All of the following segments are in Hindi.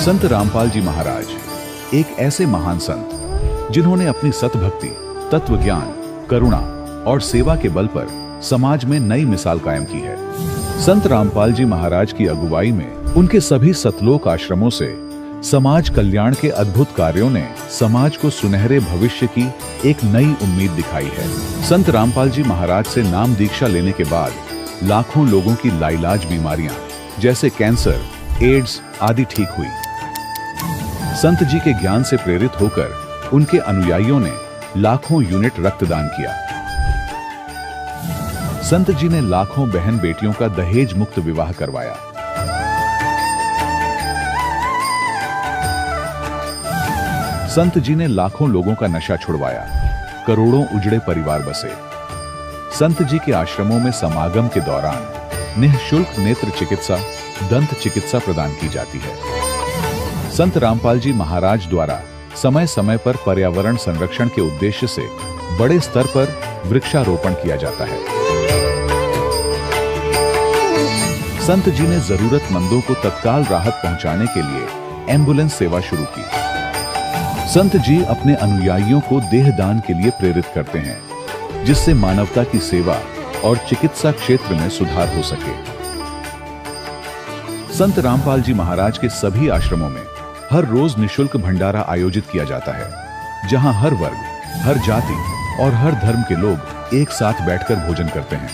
संत रामपाल जी महाराज एक ऐसे महान संत जिन्होंने अपनी सतभक्ति, तत्व ज्ञान, करुणा और सेवा के बल पर समाज में नई मिसाल कायम की है। संत रामपाल जी महाराज की अगुवाई में उनके सभी सतलोक आश्रमों से समाज कल्याण के अद्भुत कार्यों ने समाज को सुनहरे भविष्य की एक नई उम्मीद दिखाई है। संत रामपाल जी महाराज से नाम दीक्षा लेने के बाद लाखों लोगों की लाइलाज बीमारियां जैसे कैंसर, एड्स आदि ठीक हुई। संत जी के ज्ञान से प्रेरित होकर उनके अनुयायियों ने लाखों यूनिट रक्तदान किया। संत जी ने लाखों बहन बेटियों का दहेज मुक्त विवाह करवाया। संत जी ने लाखों लोगों का नशा छुड़वाया, करोड़ों उजड़े परिवार बसे। संत जी के आश्रमों में समागम के दौरान निःशुल्क नेत्र चिकित्सा, दंत चिकित्सा प्रदान की जाती है। संत रामपाल जी महाराज द्वारा समय समय पर पर्यावरण संरक्षण के उद्देश्य से बड़े स्तर पर वृक्षारोपण किया जाता है। संत जी ने जरूरतमंदों को तत्काल राहत पहुंचाने के लिए एम्बुलेंस सेवा शुरू की। संत जी अपने अनुयायियों को देहदान के लिए प्रेरित करते हैं, जिससे मानवता की सेवा और चिकित्सा क्षेत्र में सुधार हो सके। संत रामपाल जी महाराज के सभी आश्रमों में हर रोज निःशुल्क भंडारा आयोजित किया जाता है, जहां हर वर्ग, हर जाति और हर धर्म के लोग एक साथ बैठकर भोजन करते हैं।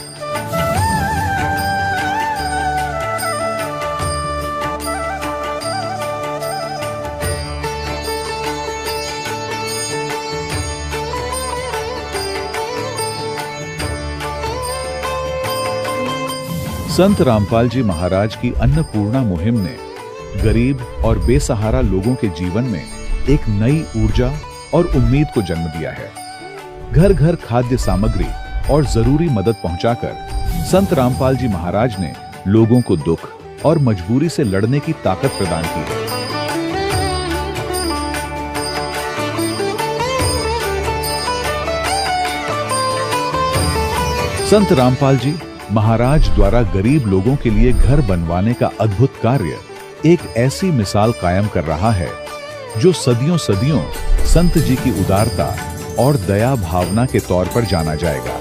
संत रामपाल जी महाराज की अन्नपूर्णा मुहिम ने गरीब और बेसहारा लोगों के जीवन में एक नई ऊर्जा और उम्मीद को जन्म दिया है। घर घर खाद्य सामग्री और जरूरी मदद पहुंचाकर संत रामपाल जी महाराज ने लोगों को दुख और मजबूरी से लड़ने की ताकत प्रदान की है। संत रामपाल जी महाराज द्वारा गरीब लोगों के लिए घर बनवाने का अद्भुत कार्य एक ऐसी मिसाल कायम कर रहा है जो सदियों सदियों संत जी की उदारता और दया भावना के तौर पर जाना जाएगा।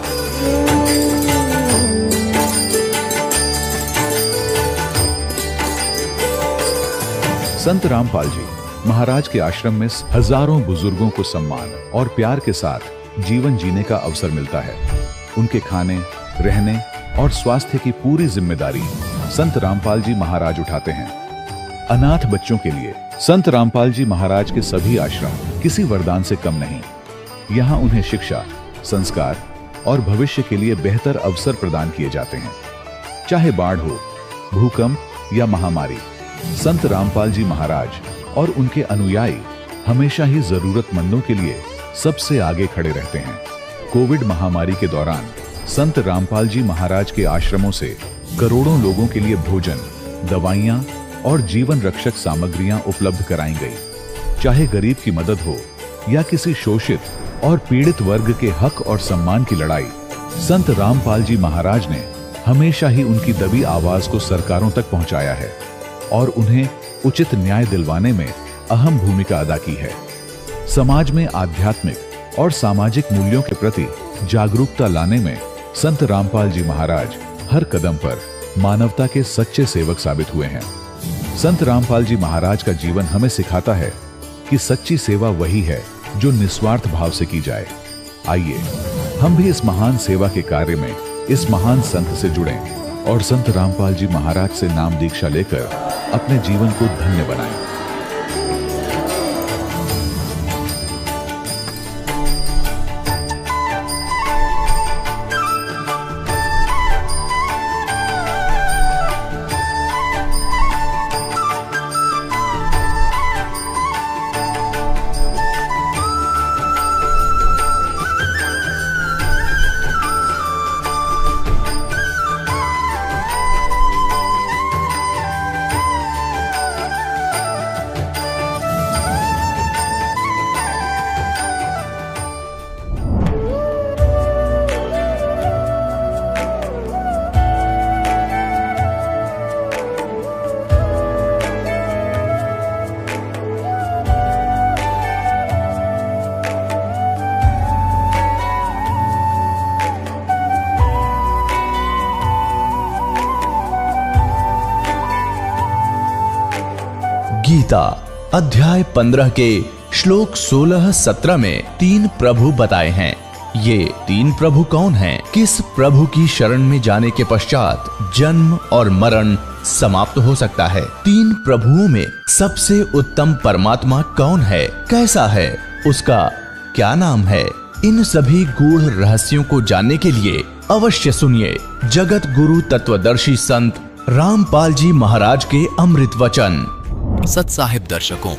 संत रामपाल जी महाराज के आश्रम में हजारों बुजुर्गों को सम्मान और प्यार के साथ जीवन जीने का अवसर मिलता है। उनके खाने, रहने और स्वास्थ्य की पूरी जिम्मेदारी संत रामपाल जी महाराज उठाते हैं। अनाथ बच्चों के लिए संत रामपाल जी महाराज के सभी आश्रम किसी वरदान से कम नहीं। यहाँ उन्हें शिक्षा, संस्कार और भविष्य के लिए बेहतर अवसर प्रदान किए जाते हैं। चाहे बाढ़ हो, भूकंप या महामारी, संत रामपाल जी महाराज और उनके अनुयायी हमेशा ही जरूरतमंदों के लिए सबसे आगे खड़े रहते हैं। कोविड महामारी के दौरान संत रामपाल जी महाराज के आश्रमों से करोड़ों लोगों के लिए भोजन, दवाइयां और जीवन रक्षक सामग्रियां उपलब्ध कराई गई। चाहे गरीब की मदद हो या किसी शोषित और पीड़ित वर्ग के हक और सम्मान की लड़ाई, संत रामपाल जी महाराज ने हमेशा ही उनकी दबी आवाज को सरकारों तक पहुंचाया है और उन्हें उचित न्याय दिलवाने में अहम भूमिका अदा की है। समाज में आध्यात्मिक और सामाजिक मूल्यों के प्रति जागरूकता लाने में संत रामपाल जी महाराज हर कदम पर मानवता के सच्चे सेवक साबित हुए हैं। संत रामपाल जी महाराज का जीवन हमें सिखाता है कि सच्ची सेवा वही है जो निस्वार्थ भाव से की जाए। आइए हम भी इस महान सेवा के कार्य में इस महान संत से जुड़ें और संत रामपाल जी महाराज से नाम दीक्षा लेकर अपने जीवन को धन्य बनाएं। गीता अध्याय 15 के श्लोक 16-17 में 3 प्रभु बताए हैं। ये 3 प्रभु कौन हैं? किस प्रभु की शरण में जाने के पश्चात जन्म और मरण समाप्त हो सकता है? 3 प्रभुओं में सबसे उत्तम परमात्मा कौन है? कैसा है? उसका क्या नाम है? इन सभी गूढ़ रहस्यों को जानने के लिए अवश्य सुनिए जगत गुरु तत्वदर्शी संत रामपाल जी महाराज के अमृत वचन। सत साहिब दर्शकों,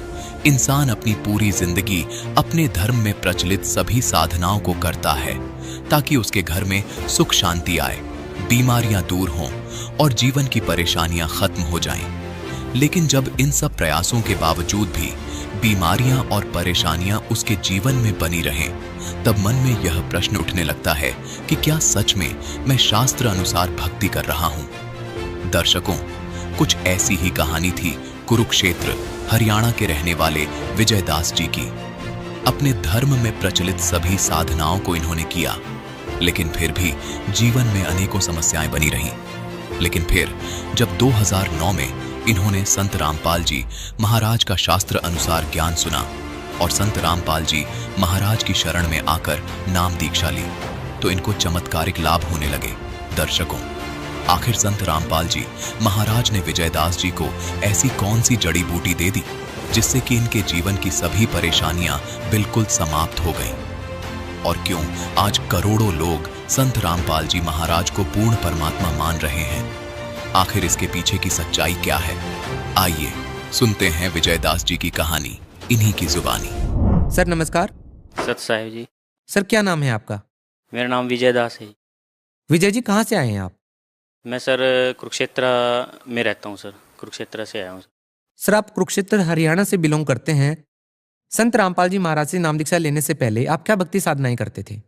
इंसान अपनी पूरी जिंदगी अपने धर्म में प्रचलित सभी साधनाओं को करता है ताकि उसके घर में सुख शांति आए, बीमारियां दूर हों और जीवन की परेशानियां खत्म हो जाएं। लेकिन जब इन सब प्रयासों के बावजूद भी बीमारियां और परेशानियां उसके जीवन में बनी रहें, तब मन में यह प्रश्न उठने लगता है कि क्या सच में मैं शास्त्र अनुसार भक्ति कर रहा हूं? दर्शकों, कुछ ऐसी ही कहानी थी कुरुक्षेत्र हरियाणा के रहने वाले विजय दास जी की। अपने धर्म में प्रचलित सभी साधनाओं को इन्होंने किया, लेकिन फिर भी जीवन में अनेकों समस्याएं बनी रहीं। लेकिन फिर जब 2009 में इन्होंने संत रामपाल जी महाराज का शास्त्र अनुसार ज्ञान सुना और संत रामपाल जी महाराज की शरण में आकर नाम दीक्षा ली, तो इनको चमत्कारिक लाभ होने लगे। दर्शकों, आखिर संत रामपाल जी महाराज ने विजय दास जी को ऐसी कौन सी जड़ी बूटी दे दी जिससे कि इनके जीवन की सभी परेशानियां बिल्कुल समाप्त हो गईं? और क्यों आज करोड़ों लोग संत रामपाल जी महाराज को पूर्ण परमात्मा मान रहे हैं? आखिर इसके पीछे की सच्चाई क्या है? आइए सुनते हैं विजय दास जी की कहानी इन्हीं की जुबानी। सर नमस्कार। सत साहिब जी। सर क्या नाम है आपका? मेरा नाम विजय दास है। विजय जी कहाँ से आए हैं आप? मैं सर कुरुक्षेत्र में रहता हूँ सर, कुरुक्षेत्र से आया हूँ सर। सर आप कुरुक्षेत्र हरियाणा से बिलोंग करते हैं। संत रामपाल जी महाराज से नाम दीक्षा लेने से पहले आप क्या भक्ति साधनाएं करते थे?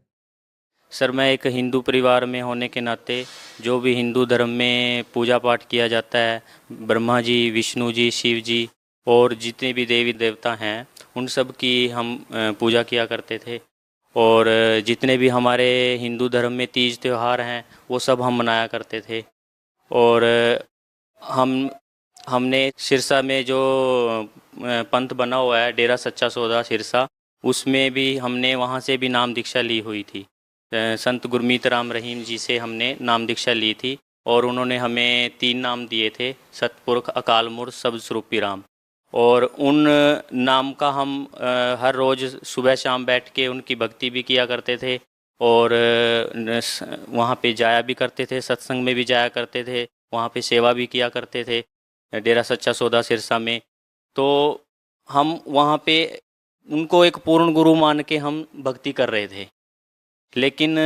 सर मैं एक हिंदू परिवार में होने के नाते जो भी हिंदू धर्म में पूजा पाठ किया जाता है, ब्रह्मा जी, विष्णु जी, शिव जी और जितने भी देवी देवता हैं उन सब की हम पूजा किया करते थे। और जितने भी हमारे हिंदू धर्म में तीज त्यौहार हैं वो सब हम मनाया करते थे। और हमने सिरसा में जो पंथ बना हुआ है डेरा सच्चा सौदा सिरसा, उसमें भी हमने वहाँ से भी नाम दीक्षा ली हुई थी। संत गुरमीत राम रहीम जी से हमने नाम दीक्षा ली थी और उन्होंने हमें 3 नाम दिए थे, सतपुरख, अकाल मूर्त, शब्द स्वरूपी राम। और उन नाम का हम हर रोज़ सुबह शाम बैठ के उनकी भक्ति भी किया करते थे और वहाँ पे जाया भी करते थे, सत्संग में भी जाया करते थे, वहाँ पे सेवा भी किया करते थे डेरा सच्चा सौदा सिरसा में। तो हम वहाँ पे उनको एक पूर्ण गुरु मान के हम भक्ति कर रहे थे। लेकिन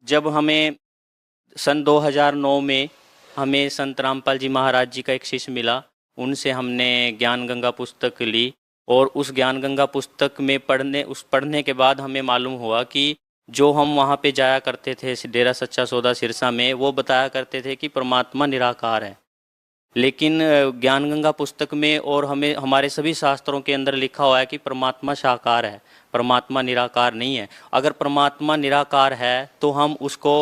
जब हमें सन 2009 में हमें संत रामपाल जी महाराज जी का एक शिष्य मिला, उनसे हमने ज्ञान गंगा पुस्तक ली और उस ज्ञान गंगा पुस्तक में पढ़ने के बाद हमें मालूम हुआ कि जो हम वहाँ पे जाया करते थे डेरा सच्चा सौदा सिरसा में, वो बताया करते थे कि परमात्मा निराकार है। लेकिन ज्ञान गंगा पुस्तक में और हमें हमारे सभी शास्त्रों के अंदर लिखा हुआ है कि परमात्मा साकार है, परमात्मा निराकार नहीं है। अगर परमात्मा निराकार है तो हम उसको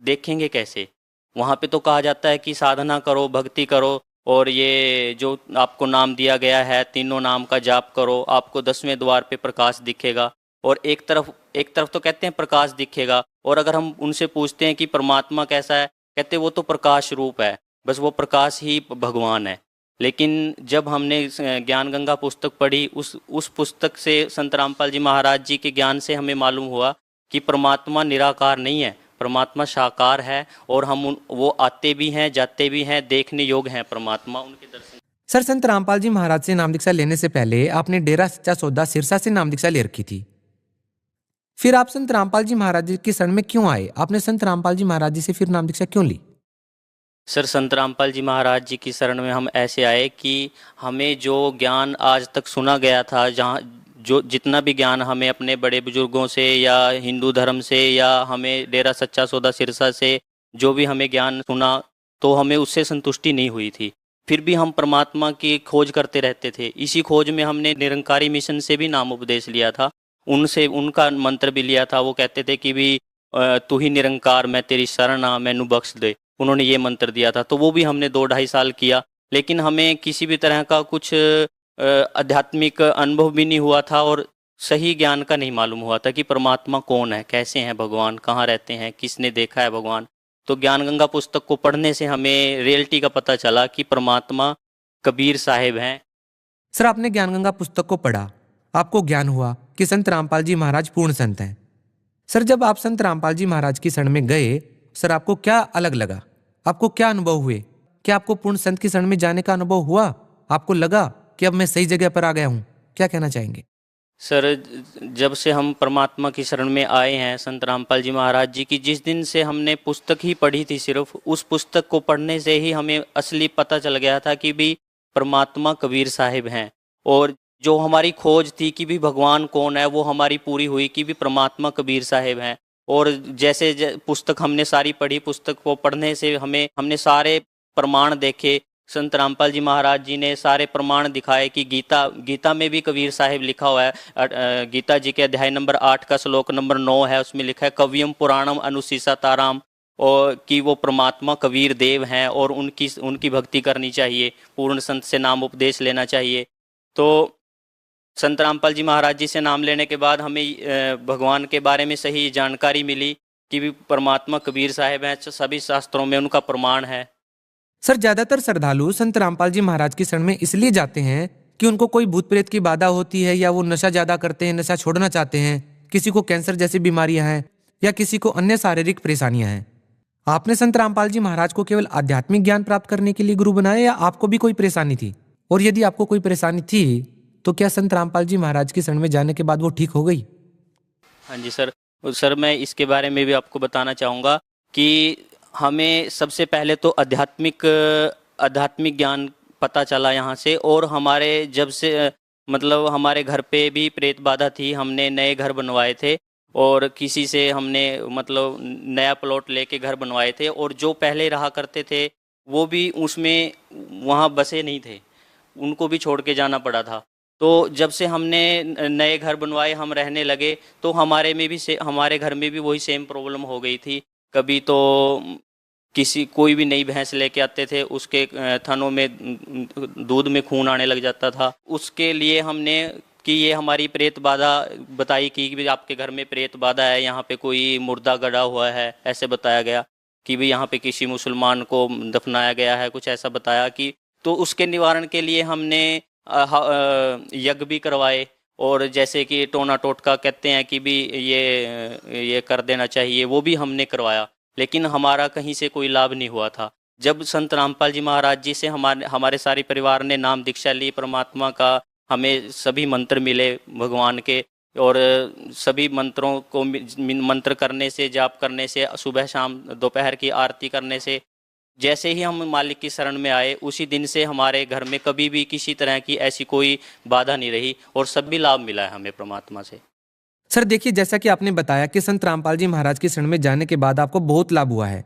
देखेंगे कैसे? वहाँ पे तो कहा जाता है कि साधना करो, भक्ति करो और ये जो आपको नाम दिया गया है तीनों नाम का जाप करो, आपको 10वें द्वार पे प्रकाश दिखेगा। और एक तरफ तो कहते हैं प्रकाश दिखेगा, और अगर हम उनसे पूछते हैं कि परमात्मा कैसा है, कहते वो तो प्रकाश रूप है, बस वो प्रकाश ही भगवान है। लेकिन जब हमने ज्ञान गंगा पुस्तक पढ़ी, उस पुस्तक से संत रामपाल जी महाराज जी के ज्ञान से हमें मालूम हुआ कि परमात्मा निराकार नहीं है, परमात्मा साकार है और वो आते भी हैं, जाते भी हैं, देखने योग्य हैं परमात्मा, उनके दर्शन। सर संत रामपाल जी महाराज से नाम दीक्षा लेने से पहले आपने डेरा सच्चा सौदा सिरसा से नाम दीक्षा ले रखी थी। फिर आप संत रामपाल जी महाराज जी की शरण में क्यों आए? आपने संत रामपाल जी महाराज जी से फिर नाम दीक्षा क्यों ली? सर संत रामपाल जी महाराज जी की शरण में हम ऐसे आए कि हमें जो ज्ञान आज तक सुना गया था, जितना भी ज्ञान हमें अपने बड़े बुजुर्गों से या हिंदू धर्म से या हमें डेरा सच्चा सौदा सिरसा से जो भी हमें ज्ञान सुना, तो हमें उससे संतुष्टि नहीं हुई थी। फिर भी हम परमात्मा की खोज करते रहते थे। इसी खोज में हमने निरंकारी मिशन से भी नाम उपदेश लिया था, उनसे उनका मंत्र भी लिया था। वो कहते थे कि भी तू ही निरंकार, मैं तेरी शरण आ, मैनू बख्श दे। उन्होंने ये मंत्र दिया था, तो वो भी हमने 2-2.5 साल किया। लेकिन हमें किसी भी तरह का कुछ आध्यात्मिक अनुभव भी नहीं हुआ था और सही ज्ञान का नहीं मालूम हुआ था कि परमात्मा कौन है, कैसे हैं भगवान, कहाँ रहते हैं, किसने देखा है भगवान। तो ज्ञान गंगा पुस्तक को पढ़ने से हमें रियलिटी का पता चला कि परमात्मा कबीर साहिब हैं। सर, आपने ज्ञान गंगा पुस्तक को पढ़ा, आपको ज्ञान हुआ कि संत रामपाल जी महाराज पूर्ण संत हैं। सर, जब आप संत रामपाल जी महाराज की शरण में गए, सर आपको क्या अलग लगा? आपको क्या अनुभव हुए? क्या आपको पूर्ण संत की शरण में जाने का अनुभव हुआ? आपको लगा कि अब मैं सही जगह पर आ गया हूँ? क्या कहना चाहेंगे? सर, जब से हम परमात्मा की शरण में आए हैं संत रामपाल जी महाराज जी की, जिस दिन से हमने पुस्तक ही पढ़ी थी, सिर्फ उस पुस्तक को पढ़ने से ही हमें असली पता चल गया था कि भी परमात्मा कबीर साहिब हैं। और जो हमारी खोज थी कि भी भगवान कौन है, वो हमारी पूरी हुई कि भी परमात्मा कबीर साहिब हैं। और जैसे पुस्तक हमने सारी पढ़ी, पुस्तक को पढ़ने से हमने सारे प्रमाण देखे। संत रामपाल जी महाराज जी ने सारे प्रमाण दिखाए कि गीता में भी कबीर साहिब लिखा हुआ है। गीता जी के अध्याय नंबर 8 का श्लोक नंबर 9 है, उसमें लिखा है कवियम पुराणम अनुशीसा ताराम, और कि वो परमात्मा कबीर देव हैं और उनकी भक्ति करनी चाहिए, पूर्ण संत से नाम उपदेश लेना चाहिए। तो संत रामपाल जी महाराज जी से नाम लेने के बाद हमें भगवान के बारे में सही जानकारी मिली कि भी परमात्मा कबीर साहिब हैं, सभी शास्त्रों में उनका प्रमाण है। सर, ज्यादातर श्रद्धालु संत रामपाल जी महाराज की शरण में इसलिए जाते हैं कि उनको कोई भूत प्रेत की बाधा होती है, या वो नशा ज्यादा करते हैं, नशा छोड़ना चाहते हैं, किसी को कैंसर जैसी बीमारियां हैं, या किसी को अन्य शारीरिक परेशानियां हैं। आपने संत रामपाल जी महाराज को केवल आध्यात्मिक ज्ञान प्राप्त करने के लिए गुरु बनाया, या आपको भी कोई परेशानी थी? और यदि आपको कोई परेशानी थी तो क्या संत रामपाल जी महाराज की शरण में जाने के बाद वो ठीक हो गई? हाँ जी सर, मैं इसके बारे में भी आपको बताना चाहूँगा कि हमें सबसे पहले तो आध्यात्मिक ज्ञान पता चला यहाँ से। और हमारे जब से मतलब हमारे घर पे भी प्रेत बाधा थी, हमने नए घर बनवाए थे और किसी से हमने मतलब नया प्लॉट लेके घर बनवाए थे, और जो पहले रहा करते थे वो भी उसमें वहाँ बसे नहीं थे, उनको भी छोड़ के जाना पड़ा था। तो जब से हमने नए घर बनवाए, हम रहने लगे, तो हमारे घर में भी वही सेम प्रॉब्लम हो गई थी। कभी तो कोई भी नई भैंस लेके आते थे, उसके थनों में दूध में खून आने लग जाता था। उसके लिए हमने कि ये हमारी प्रेत बाधा बताई कि आपके घर में प्रेत बाधा है, यहाँ पे कोई मुर्दा गड़ा हुआ है, ऐसे बताया गया कि भी यहाँ पे किसी मुसलमान को दफनाया गया है, कुछ ऐसा बताया कि। तो उसके निवारण के लिए हमने यज्ञ भी करवाए, और जैसे कि टोना टोटका कहते हैं कि भी ये कर देना चाहिए, वो भी हमने करवाया, लेकिन हमारा कहीं से कोई लाभ नहीं हुआ था। जब संत रामपाल जी महाराज जी से हमारे सारे परिवार ने नाम दीक्षा ली परमात्मा का, हमें सभी मंत्र मिले भगवान के, और सभी मंत्रों को मंत्र करने से, जाप करने से, सुबह शाम दोपहर की आरती करने से, जैसे ही हम मालिक की शरण में आए उसी दिन से हमारे घर में कभी भी किसी तरह की ऐसी कोई बाधा नहीं रही, और सभी लाभ मिला है हमें परमात्मा से। सर देखिए, जैसा कि आपने बताया कि संत रामपाल जी महाराज की शरण में जाने के बाद आपको बहुत लाभ हुआ है।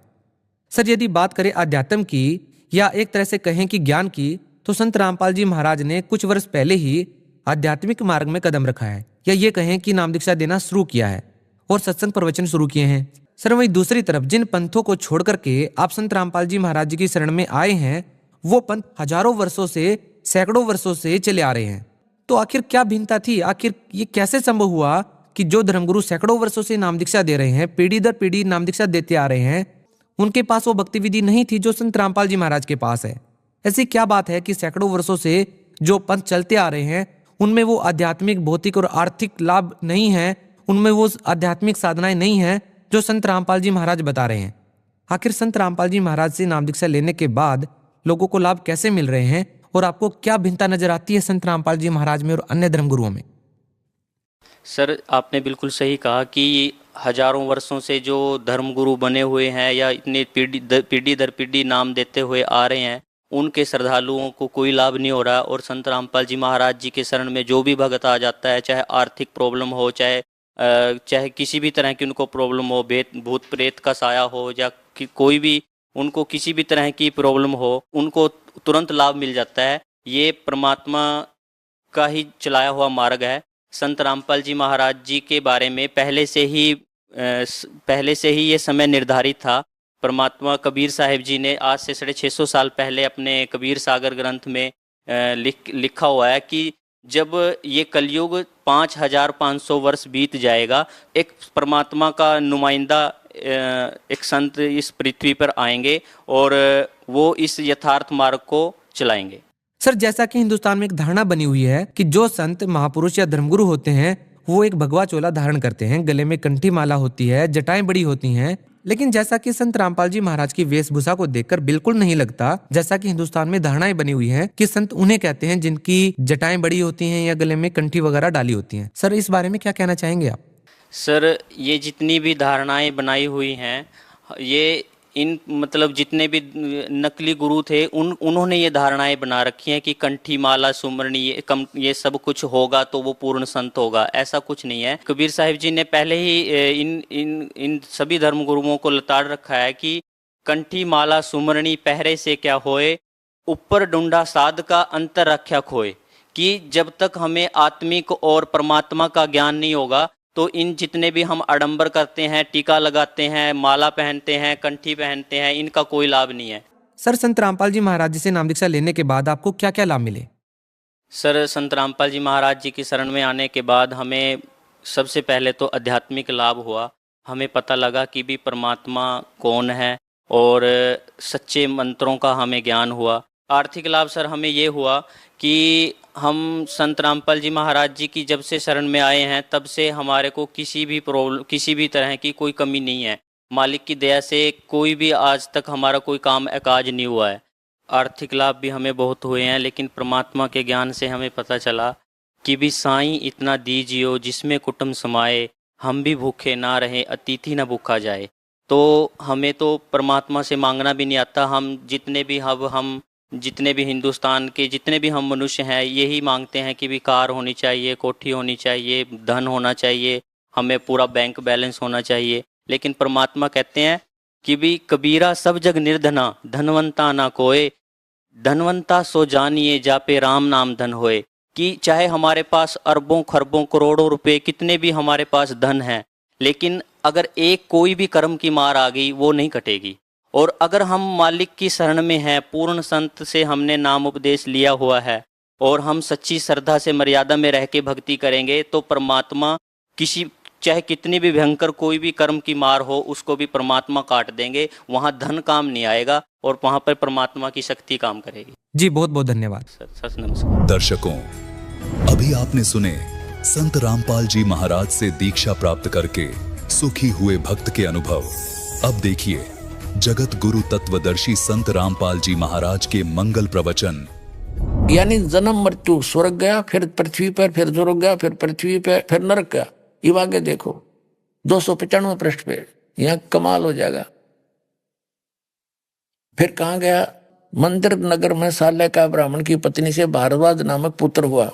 सर, यदि बात करें अध्यात्म की, या एक तरह से कहें कि ज्ञान की, तो संत रामपाल जी महाराज ने कुछ वर्ष पहले ही आध्यात्मिक मार्ग में कदम रखा है, या ये कहें कि नाम दीक्षा देना शुरू किया है और सत्संग प्रवचन शुरू किए हैं। सर, वहीं दूसरी तरफ जिन पंथों को छोड़ करके आप संत रामपाल जी महाराज जी की शरण में आए हैं, वो पंथ हजारों वर्षों से, सैकड़ों वर्षों से चले आ रहे हैं। तो आखिर क्या भिन्नता थी? आखिर ये कैसे संभव हुआ कि जो धर्मगुरु सैकड़ों वर्षों से नाम दीक्षा दे रहे हैं, पीढ़ी दर पीढ़ी नाम दीक्षा देते आ रहे हैं, उनके पास वो भक्ति विधि नहीं थी जो संत रामपाल जी महाराज के पास है? ऐसी क्या बात है कि सैकड़ों वर्षों से जो पंथ चलते आ रहे हैं उनमें वो आध्यात्मिक, भौतिक और आर्थिक लाभ नहीं है, उनमें वो आध्यात्मिक साधनाएं नहीं है जो संत रामपाल जी महाराज बता रहे हैं? आखिर संत रामपाल जी महाराज से नाम दीक्षा लेने के बाद लोगों को लाभ कैसे मिल रहे हैं, और आपको क्या भिन्नता नजर आती है संत रामपाल जी महाराज में और अन्य धर्मगुरुओं में? सर, आपने बिल्कुल सही कहा कि हजारों वर्षों से जो धर्मगुरु बने हुए हैं या इतने पीढ़ी दर पीढ़ी नाम देते हुए आ रहे हैं, उनके श्रद्धालुओं को कोई लाभ नहीं हो रहा। और संत रामपाल जी महाराज जी के शरण में जो भी भगत आ जाता है, चाहे आर्थिक प्रॉब्लम हो, चाहे किसी भी तरह की उनको प्रॉब्लम हो, भूत प्रेत का साया हो, या कोई भी उनको किसी भी तरह की प्रॉब्लम हो, उनको तुरंत लाभ मिल जाता है। ये परमात्मा का ही चलाया हुआ मार्ग है। संत रामपाल जी महाराज जी के बारे में पहले से ही ये समय निर्धारित था परमात्मा कबीर साहिब जी ने आज से 650 साल पहले अपने कबीर सागर ग्रंथ में लिखा हुआ है कि जब ये कलयुग 5500 वर्ष बीत जाएगा, एक परमात्मा का नुमाइंदा एक संत इस पृथ्वी पर आएंगे और वो इस यथार्थ मार्ग को चलाएंगे। सर, जैसा कि हिंदुस्तान में एक धारणा बनी हुई है कि जो संत महापुरुष या धर्मगुरु होते हैं वो एक भगवा चोला धारण करते हैं, गले में कंठी माला होती है, जटाएं बड़ी होती हैं, लेकिन जैसा कि संत रामपाल जी महाराज की वेशभूषा को देखकर बिल्कुल नहीं लगता, जैसा कि हिंदुस्तान में धारणाएं बनी हुई हैं कि संत उन्हें कहते हैं जिनकी जटाएं बड़ी होती हैं या गले में कंठी वगैरह डाली होती हैं। सर, इस बारे में क्या कहना चाहेंगे आप? सर, ये जितनी भी धारणाएं बनाई हुई हैं, ये इन मतलब जितने भी नकली गुरु थे उन्होंने ये धारणाएं बना रखी हैं कि कंठी माला सुमरनी ये सब कुछ होगा तो वो पूर्ण संत होगा। ऐसा कुछ नहीं है। कबीर साहिब जी ने पहले ही इन सभी धर्म गुरुओं को लताड़ रखा है कि कंठी माला सुमरनी पहरे से क्या होए, ऊपर डुंडा साध का अंतर रख्या खोए, कि जब तक हमें आत्मिक और परमात्मा का ज्ञान नहीं होगा तो इन जितने भी हम आडंबर करते हैं, टीका लगाते हैं, माला पहनते हैं, कंठी पहनते हैं, इनका कोई लाभ नहीं है। सर, संत रामपाल जी महाराज जी से नाम दीक्षा लेने के बाद आपको क्या क्या लाभ मिले? सर, संत रामपाल जी महाराज जी की शरण में आने के बाद हमें सबसे पहले तो आध्यात्मिक लाभ हुआ। हमें पता लगा कि भी परमात्मा कौन है और सच्चे मंत्रों का हमें ज्ञान हुआ। आर्थिक लाभ सर हमें ये हुआ कि हम संत रामपाल जी महाराज जी की जब से शरण में आए हैं तब से हमारे को किसी भी तरह की कोई कमी नहीं है। मालिक की दया से कोई भी आज तक हमारा कोई काम अकाज नहीं हुआ है। आर्थिक लाभ भी हमें बहुत हुए हैं, लेकिन परमात्मा के ज्ञान से हमें पता चला कि भी साईं इतना दीजियो जिसमें कुटुंब समाए, हम भी भूखे ना रहें अतिथि ना भूखा जाए। तो हमें तो परमात्मा से मांगना भी नहीं आता। हम जितने भी हिंदुस्तान के जितने भी हम मनुष्य हैं यही मांगते हैं कि भी कार होनी चाहिए, कोठी होनी चाहिए, धन होना चाहिए, हमें पूरा बैंक बैलेंस होना चाहिए। लेकिन परमात्मा कहते हैं कि भी कबीरा सब जग निर्धना, धनवंता ना कोय, धनवंता सो जानिए जापे राम नाम धन होए। कि चाहे हमारे पास अरबों खरबों करोड़ों रुपए कितने भी हमारे पास धन है, लेकिन अगर एक कोई भी कर्म की मार आ गई वो नहीं कटेगी। और अगर हम मालिक की शरण में हैं, पूर्ण संत से हमने नाम उपदेश लिया हुआ है और हम सच्ची श्रद्धा से मर्यादा में रह के भक्ति करेंगे तो परमात्मा चाहे कितनी भी भयंकर कोई भी कर्म की मार हो उसको भी परमात्मा काट देंगे। वहाँ धन काम नहीं आएगा और वहाँ पर परमात्मा की शक्ति काम करेगी। जी, बहुत बहुत धन्यवाद सर। नमस्कार दर्शकों, अभी आपने सुने संत रामपाल जी महाराज से दीक्षा प्राप्त करके सुखी हुए भक्त के अनुभव। अब देखिए जगत गुरु तत्वदर्शी संत रामपाल जी महाराज के मंगल प्रवचन। यानी जन्म मृत्यु, स्वर्ग गया, फिर पृथ्वी पर, फिर स्वर्ग गया, फिर पृथ्वी पे, फिर नरक गया। ये आगे देखो 295 पृष्ठ पे, यहाँ कमाल हो जाएगा। फिर कहाँ गया? मंदिर नगर में साले का ब्राह्मण की पत्नी से भारद्वाज नामक पुत्र हुआ।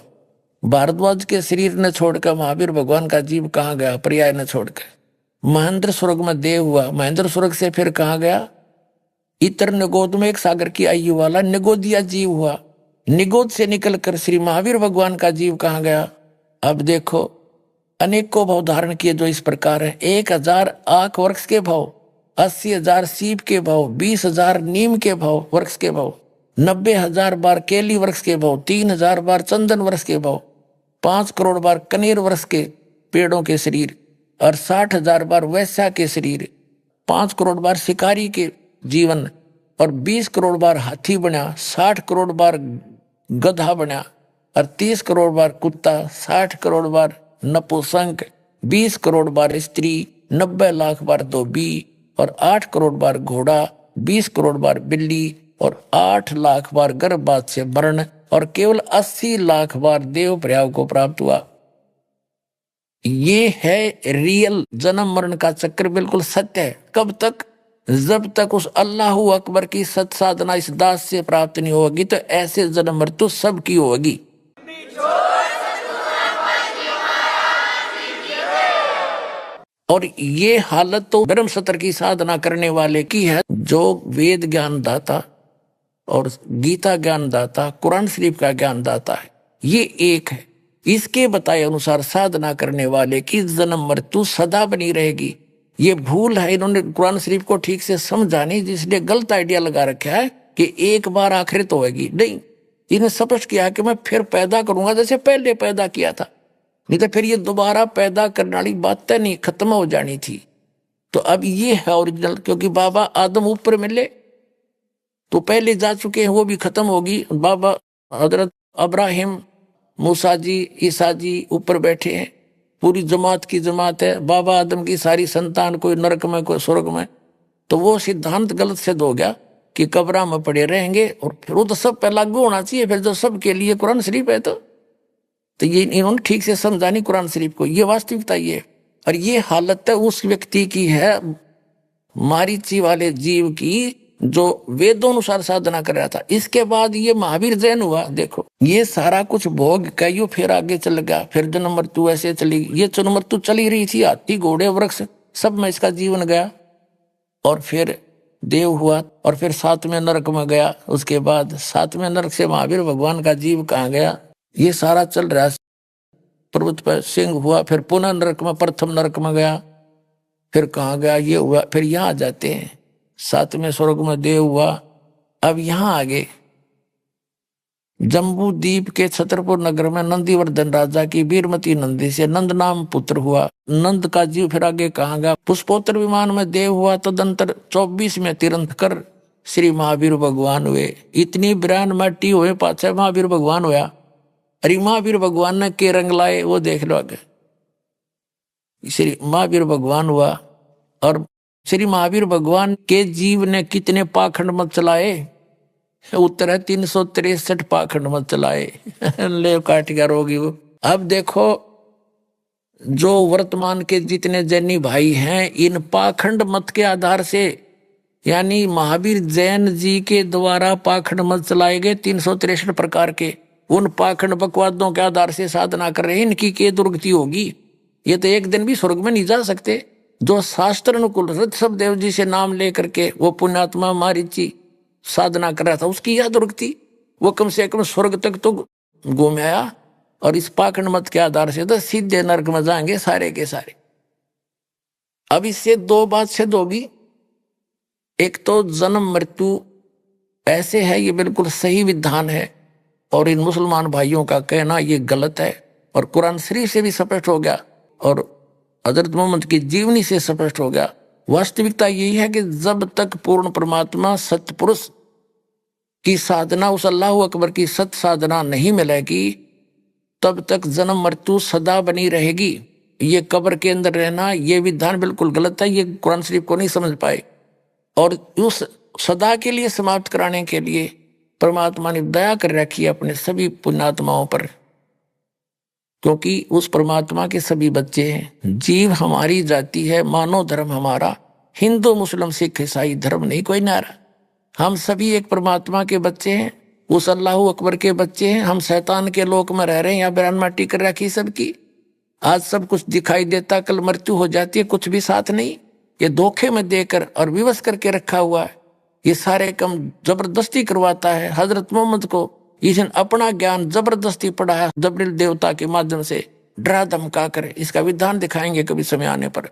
भारद्वाज के शरीर ने छोड़कर महावीर भगवान का जीव कहाँ गया? पर्याय ने छोड़कर महेंद्र स्वर्ग में देव हुआ। महेंद्र स्वर्ग से फिर कहाँ गया? इतर निगोद में एक सागर की आयु वाला निगोदिया जीव हुआ। निगोद से निकलकर श्री महावीर भगवान का जीव कहाँ गया? अब देखो अनेकों भाव धारण किए जो इस प्रकार है। 1000 आख वृक्ष के भाव, 80,000 सीप के भाव, 20,000 नीम के भाव वृक्ष के भाव, 90,000 बार केली वृक्ष के भाव, 3,000 बार चंदन वृक्ष के भाव, 5 करोड़ बार कनेर वृक्ष के पेड़ों के शरीर और 60,000 बार वैश्या के शरीर, 5 करोड़ बार शिकारी के जीवन और 20 करोड़ बार हाथी बना, 60 करोड़ बार गधा बना और 30 करोड़ बार कुत्ता, 60 करोड़ बार नपुंसक, 20 करोड़ बार स्त्री, 90 लाख बार धोबी और 8 करोड़ बार घोड़ा, 20 करोड़ बार बिल्ली और 8 लाख बार गर्भपात से मरण और केवल 80 लाख बार देव प्रयाग को प्राप्त हुआ। ये है रियल जन्म मरण का चक्र, बिल्कुल सत्य है। कब तक? जब तक उस अल्लाह अकबर की सत साधना इस दास से प्राप्त नहीं होगी तो ऐसे जन्म मृत्यु सबकी होगी। और ये हालत तो ब्रह्म सत्र की साधना करने वाले की है, जो वेद ज्ञान दाता और गीता ज्ञान दाता, कुरान शरीफ का ज्ञान दाता है, ये एक है। इसके बताए अनुसार साधना करने वाले की जन्म मृत्यु सदा बनी रहेगी। ये भूल है, इन्होंने कुरान शरीफ को ठीक से समझा नहीं, जिसलिए गलत आइडिया लगा रखा है कि एक बार आखिरत होगी। नहीं, इन्हें स्पष्ट किया कि मैं फिर पैदा करूंगा जैसे पहले पैदा किया था, नहीं तो फिर ये दोबारा पैदा करने वाली बातें नहीं, खत्म हो जानी थी। तो अब ये है ओरिजिनल, क्योंकि बाबा आदम ऊपर मिले तो पहले जा चुके हैं, वो भी खत्म होगी। बाबा हजरत अब्राहिम, मूसा जी, ईसा जी ऊपर बैठे हैं, पूरी जमात की जमात है। बाबा आदम की सारी संतान, कोई नरक में कोई स्वर्ग में। तो वो सिद्धांत गलत सिद्ध हो गया कि कब्र में पड़े रहेंगे, और फिर वो तो सब पे लागू होना चाहिए, फिर जो सबके लिए कुरान शरीफ है। तो ये इन्होंने ठीक से समझा नहीं कुरान शरीफ को, ये वास्तविकता ये। और ये हालत है उस व्यक्ति की है, मारीची वाले जीव की, जो वेदों अनुसार साधना कर रहा था। इसके बाद ये महावीर जैन हुआ। देखो ये सारा कुछ भोग का यो फिर आगे चल गया, फिर जन्म मृत्यु ऐसे चली, ये जन्म मृत्यु चली रही थी, हाथी घोड़े वृक्ष सब में इसका जीवन गया, और फिर देव हुआ, और फिर 7वें नरक में गया। उसके बाद 7वें नरक से महावीर भगवान का जीव कहाँ गया, ये सारा चल रहा है। पर्वत पर सिंह हुआ, फिर पुनः नरक में, प्रथम नरक में गया, फिर कहाँ गया, ये हुआ, फिर यहाँ आ जाते हैं 7वें स्वर्ग में देव हुआ। अब यहाँ आगे जम्बू द्वीप के छतरपुर नगर में नंदीवर्धन राजा की वीरमती नंदी से नंद नाम पुत्र हुआ। नंद का जीव फिर आगे कहाँ गया, पुष्पोत्तर विमान में देव हुआ। तदंतर 24 में तीर्थंकर श्री महावीर भगवान हुए। इतनी बिरान माटी हुए, पाछे महावीर भगवान हुआ। अरे महावीर भगवान ने के रंग लाए वो देख लो आगे। श्री महावीर भगवान हुआ, और श्री महावीर भगवान के जीव ने कितने पाखंड मत चलाए, उत्तर है 363 पाखंड मत चलाए। ले काट गया रोगी वो। अब देखो जो वर्तमान के जितने जैनी भाई हैं, इन पाखंड मत के आधार से, यानी महावीर जैन जी के द्वारा पाखंड मत चलाए गए 363 प्रकार के, उन पाखंड बकवादों के आधार से साधना कर रहे हैं। इनकी क्या दुर्गति होगी, ये तो एक दिन भी स्वर्ग में नहीं जा सकते। जो शास्त्र अनुकूल ऋषभ देव जी से नाम लेकर के वो पुण्यात्मा मारीची साधना कर रहा था, उसकी यह दुर्गति, वो कम से कम स्वर्ग तक तो घूम आया। और इस पाखंड मत के आधार से तो सीधे नरक में जाएंगे सारे के सारे। अब इससे दो बात सिद्ध होगी, एक तो जन्म मृत्यु ऐसे है, ये बिल्कुल सही विधान है, और इन मुसलमान भाइयों का कहना ये गलत है, और कुरान शरीफ से भी स्पष्ट हो गया, और हजरत मोहम्मद की जीवनी से स्पष्ट हो गया। वास्तविकता यही है कि जब तक पूर्ण परमात्मा सत्य पुरुष की साधना, उस अल्लाह अकबर की सत्य साधना नहीं मिलेगी, तब तक जन्म मृत्यु सदा बनी रहेगी। ये कब्र के अंदर रहना, ये विधान बिल्कुल गलत है, ये कुरान शरीफ को नहीं समझ पाए। और उस सदा के लिए समाप्त कराने के लिए परमात्मा ने दया कर रखी है अपने सभी पुण्यात्माओं पर, क्योंकि उस परमात्मा के सभी बच्चे हैं। जीव हमारी जाति है, मानव धर्म हमारा, हिंदू मुस्लिम सिख ईसाई धर्म नहीं कोई नारा। हम सभी एक परमात्मा के बच्चे हैं, उस अल्लाह अकबर के बच्चे हैं। हम शैतान के लोक में रह रहे हैं, यहाँ बिरान माटी कर रखी सबकी। आज सब कुछ दिखाई देता, कल मृत्यु हो जाती है, कुछ भी साथ नहीं। ये धोखे में देकर और विवश करके रखा हुआ है, ये सारे काम जबरदस्ती करवाता है। हजरत मोहम्मद को इसने अपना ज्ञान जबरदस्ती पढ़ाया, जबरील देवता के माध्यम से डरा धमका कर। इसका विधान दिखाएंगे कभी समय आने पर।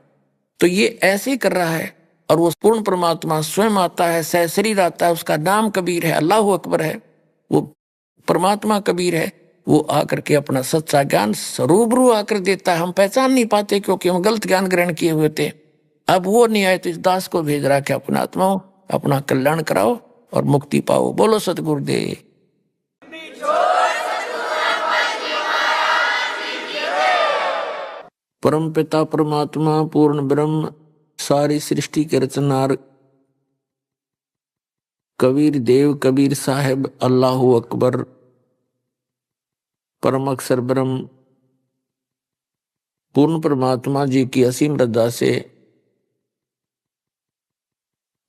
तो ये ऐसे ही कर रहा है, और वो पूर्ण परमात्मा स्वयं आता है, सह शरीर आता है, उसका नाम कबीर है, अल्लाह अकबर है, वो परमात्मा कबीर है। वो आकर के अपना सच्चा ज्ञान रूबरू आकर देता है। हम पहचान नहीं पाते क्योंकि हम गलत ज्ञान ग्रहण किए हुए थे। अब वो नहीं आए तो इस दास को भेज रहा कि अपना आत्माओं अपना कल्याण कराओ और मुक्ति पाओ। बोलो सतगुरुदेव। परम पिता परमात्मा पूर्ण ब्रह्म सारी सृष्टि के रचनार कबीर देव कबीर साहिब अल्लाह अकबर परम अक्षर ब्रह्म पूर्ण परमात्मा जी की असीम रजा से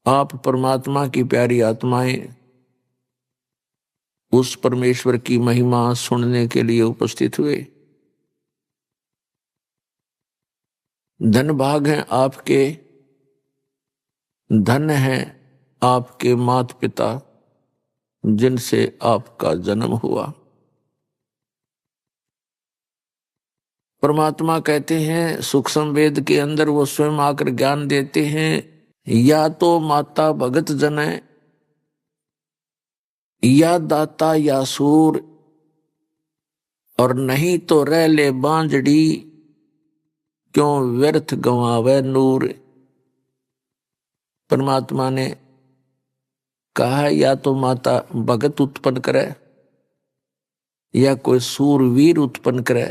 आप परमात्मा की प्यारी आत्माएं उस परमेश्वर की महिमा सुनने के लिए उपस्थित हुए। धन भाग हैं आपके, धन हैं आपके माता पिता जिनसे आपका जन्म हुआ। परमात्मा कहते हैं सूक्ष्म वेद के अंदर वो स्वयं आकर ज्ञान देते हैं, या तो माता भगत जन या दाता या सूर, और नहीं तो रह ले बांझड़ी क्यों व्यर्थ गंवावे नूर। परमात्मा ने कहा या तो माता भगत उत्पन्न करे या कोई सूरवीर उत्पन्न करे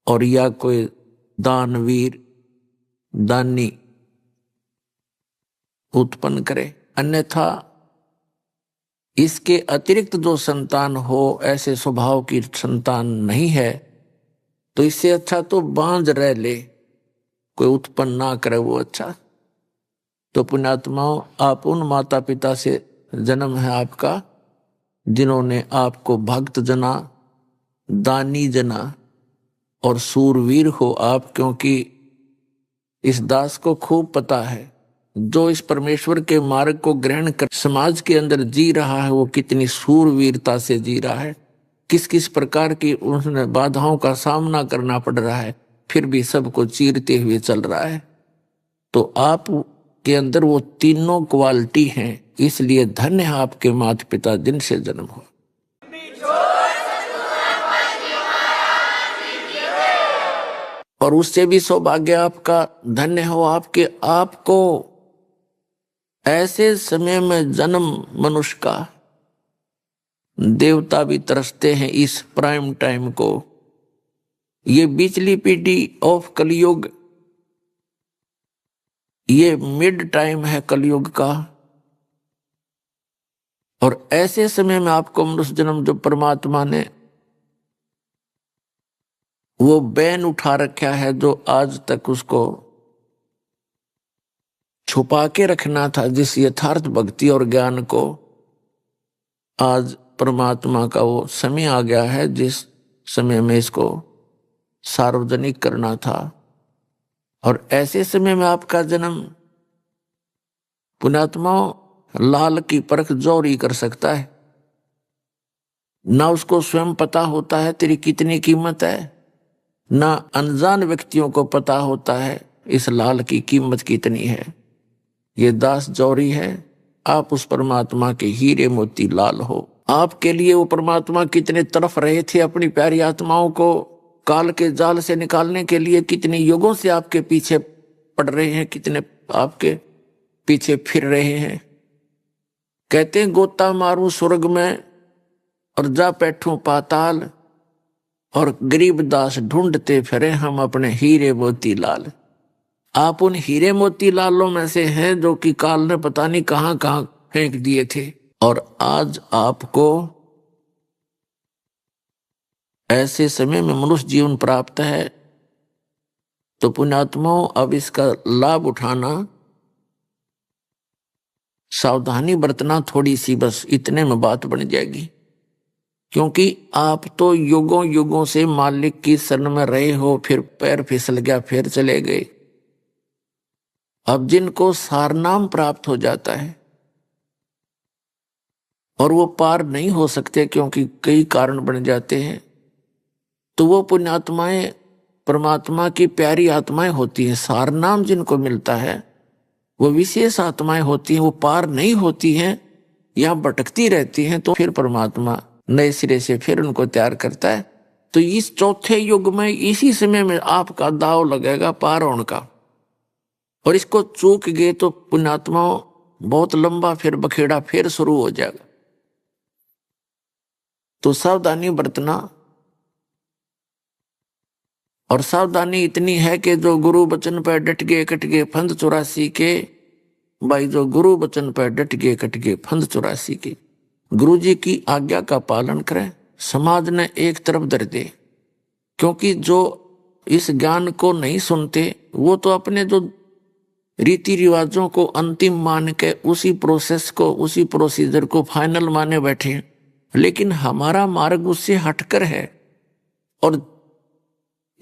और या कोई दानवीर दानी उत्पन्न करे, अन्यथा इसके अतिरिक्त जो संतान हो ऐसे स्वभाव की संतान नहीं है तो इससे अच्छा तो बांझ रह ले, कोई उत्पन्न ना करे वो अच्छा। तो पुण्यात्माओं, आप उन माता पिता से जन्म है आपका जिन्होंने आपको भक्त जना, दानी जना और सूरवीर हो आप, क्योंकि इस दास को खूब पता है जो इस परमेश्वर के मार्ग को ग्रहण कर समाज के अंदर जी रहा है वो कितनी सूरवीरता से जी रहा है, किस किस प्रकार की उसने बाधाओं का सामना करना पड़ रहा है, फिर भी सबको चीरते हुए चल रहा है। तो आप के अंदर वो तीनों क्वालिटी हैं, इसलिए धन्य है आपके माता पिता जिनसे जन्म हो। और उससे भी सौभाग्य आपका धन्य हो आपके आपको ऐसे समय में जन्म मनुष्य का। देवता भी तरसते हैं इस प्राइम टाइम को। ये बिचली पीढ़ी ऑफ कलयुग, ये मिड टाइम है कलयुग का, और ऐसे समय में आपको मनुष्य जन्म जो परमात्मा ने वो बैन उठा रखा है, जो आज तक उसको छुपा के रखना था, जिस यथार्थ भक्ति और ज्ञान को, आज परमात्मा का वो समय आ गया है जिस समय में इसको सार्वजनिक करना था। और ऐसे समय में आपका जन्म पुण्यात्माओं लाल की परख जोरी कर सकता है, ना उसको स्वयं पता होता है तेरी कितनी कीमत है, ना अनजान व्यक्तियों को पता होता है इस लाल की कीमत कितनी है। ये दास जौहरी है, आप उस परमात्मा के हीरे मोती लाल हो। आपके लिए वो परमात्मा कितने तरफ रहे थे अपनी प्यारी आत्माओं को काल के जाल से निकालने के लिए, कितने युगों से आपके पीछे पड़ रहे हैं, कितने आपके पीछे फिर रहे हैं। कहते हैं गोता मारूं स्वर्ग में और जा बैठूं पाताल, और गरीब दास ढूंढते फिरे हम अपने हीरे मोती लाल। आप उन हीरे मोती लालों में से हैं जो कि काल ने पता नहीं कहां कहां फेंक दिए थे, और आज आपको ऐसे समय में मनुष्य जीवन प्राप्त है। तो पुण्यात्माओं, अब इसका लाभ उठाना, सावधानी बरतना थोड़ी सी, बस इतने में बात बन जाएगी। क्योंकि आप तो युगों युगों से मालिक की शरण में रहे हो, फिर पैर फिसल गया फिर चले गए। अब जिनको सारनाम प्राप्त हो जाता है और वो पार नहीं हो सकते क्योंकि कई कारण बन जाते हैं, तो वो पुण्यात्माएं परमात्मा की प्यारी आत्माएं होती हैं। सारनाम जिनको मिलता है वो विशेष आत्माएं होती हैं, वो पार नहीं होती हैं या भटकती रहती हैं, तो फिर परमात्मा नए सिरे से फिर उनको तैयार करता है। तो इस चौथे युग में इसी समय में आपका दाव लगेगा पार होने का, और इसको चूक गए तो पुण्यात्माओं बहुत लंबा फिर बखेड़ा फिर शुरू हो जाएगा। तो सावधानी बरतना, और सावधानी इतनी है कि जो गुरु वचन पर डट गए कट गए फंद 84 के, भाई जो गुरु वचन पर डट गए कट गए फंद 84 के। गुरु जी की आज्ञा का पालन करें, समाज ने एक तरफ धर दे, क्योंकि जो इस ज्ञान को नहीं सुनते वो तो अपने जो रीति रिवाजों को अंतिम मान के उसी प्रोसेस को, उसी प्रोसीजर को फाइनल माने बैठे हैं। लेकिन हमारा मार्ग उससे हटकर है, और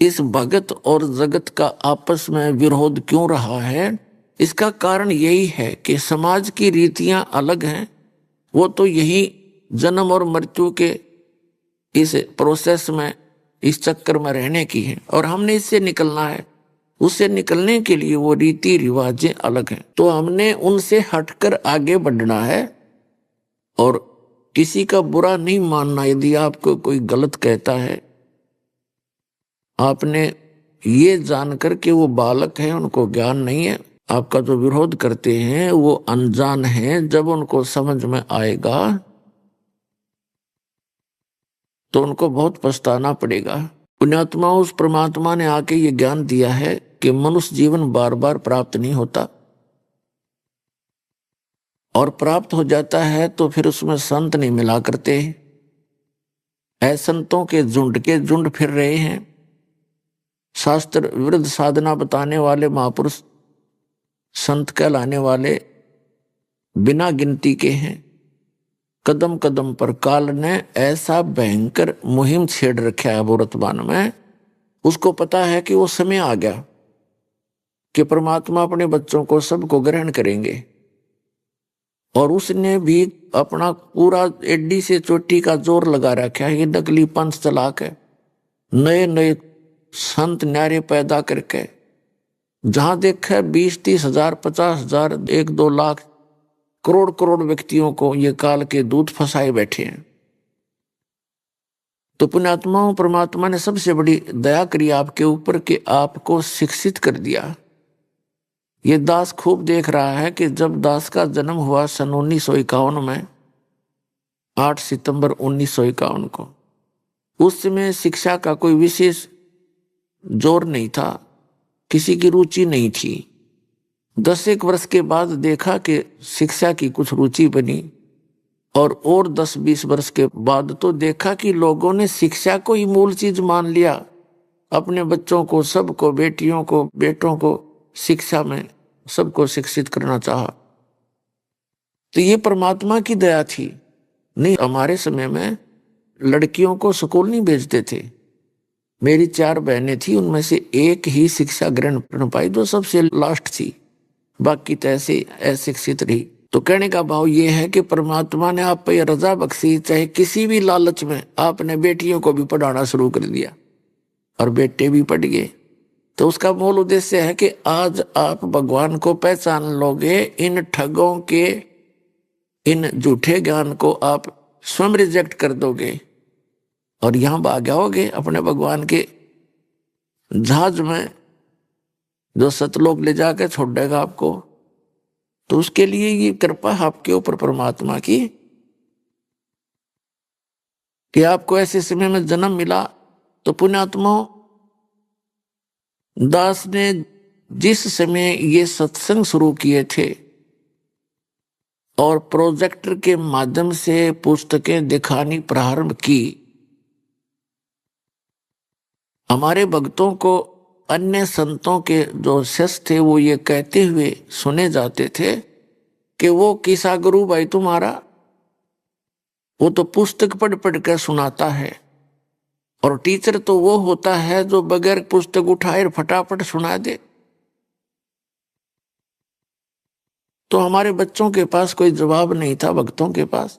इस भगत और जगत का आपस में विरोध क्यों रहा है? इसका कारण यही है कि समाज की रीतियां अलग हैं। वो तो यही जन्म और मृत्यु के इस प्रोसेस में इस चक्कर में रहने की है और हमने इससे निकलना है। उससे निकलने के लिए वो रीति रिवाजें अलग हैं, तो हमने उनसे हटकर आगे बढ़ना है और किसी का बुरा नहीं मानना। यदि आपको कोई गलत कहता है, आपने ये जानकर कि वो बालक है, उनको ज्ञान नहीं है, आपका जो विरोध करते हैं वो अनजान है, जब उनको समझ में आएगा तो उनको बहुत पछताना पड़ेगा। पुण्यात्मा, उस परमात्मा ने आके ये ज्ञान दिया है कि मनुष्य जीवन बार बार प्राप्त नहीं होता, और प्राप्त हो जाता है तो फिर उसमें संत नहीं मिला करते। संतों के झुंड फिर रहे हैं। शास्त्र विरुद्ध साधना बताने वाले महापुरुष संत कहलाने वाले बिना गिनती के हैं। कदम कदम पर काल ने ऐसा भयंकर मुहिम छेड़ रखा है वर्तमान में। उसको पता है कि वो समय आ गया कि परमात्मा अपने बच्चों को सबको ग्रहण करेंगे, और उसने भी अपना पूरा एडी से चोटी का जोर लगा रखा है। ये नकली पंथ चला के नए नए संत न्यारे पैदा करके जहां देखा 20-30 हजार 50 हजार 1-2 लाख करोड़ करोड़ व्यक्तियों को ये काल के दूत फंसाए बैठे हैं। तो पुण्यात्माओं, परमात्मा ने सबसे बड़ी दया करी आपके ऊपर कि आपको शिक्षित कर दिया। ये दास खूब देख रहा है कि जब दास का जन्म हुआ सन 1951 में, 8 सितंबर 1951 को, उस समय शिक्षा का कोई विशेष जोर नहीं था, किसी की रुचि नहीं थी। 10 वर्ष के बाद देखा कि शिक्षा की कुछ रुचि बनी, और 10-20 वर्ष के बाद तो देखा कि लोगों ने शिक्षा को ही मूल चीज मान लिया। अपने बच्चों को, सबको, बेटियों को, बेटों को शिक्षा में सबको शिक्षित करना चाहा। तो ये परमात्मा की दया थी। नहीं, हमारे समय में लड़कियों को स्कूल नहीं भेजते थे। मेरी 4 बहनें थी, उनमें से एक ही शिक्षा ग्रहण कर पाई, जो सबसे लास्ट थी, बाकी तो ऐसे अशिक्षित रही। तो कहने का भाव ये है कि परमात्मा ने आप पे रजा बख्शी, चाहे किसी भी लालच में आपने बेटियों को भी पढ़ाना शुरू कर दिया और बेटे भी पढ़ गए। तो उसका मूल उद्देश्य है कि आज आप भगवान को पहचान लोगे। इन ठगों के, इन झूठे ज्ञान को आप स्वयं रिजेक्ट कर दोगे और यहां भाग जाओगे अपने भगवान के जहाज में, जो सतलोक ले जाकर छोड़ेगा आपको। तो उसके लिए ये कृपा आपके ऊपर परमात्मा की कि आपको ऐसे समय में जन्म मिला। तो पुण्यात्मा, दास ने जिस समय ये सत्संग शुरू किए थे और प्रोजेक्टर के माध्यम से पुस्तकें दिखानी प्रारंभ की, हमारे भक्तों को अन्य संतों के जो शिष्य थे वो ये कहते हुए सुने जाते थे कि वो किसा गुरु भाई तुम्हारा, वो तो पुस्तक पढ़ पढ़ कर सुनाता है, और टीचर तो वो होता है जो बगैर पुस्तक उठाए फटाफट सुना दे। तो हमारे बच्चों के पास कोई जवाब नहीं था, भक्तों के पास।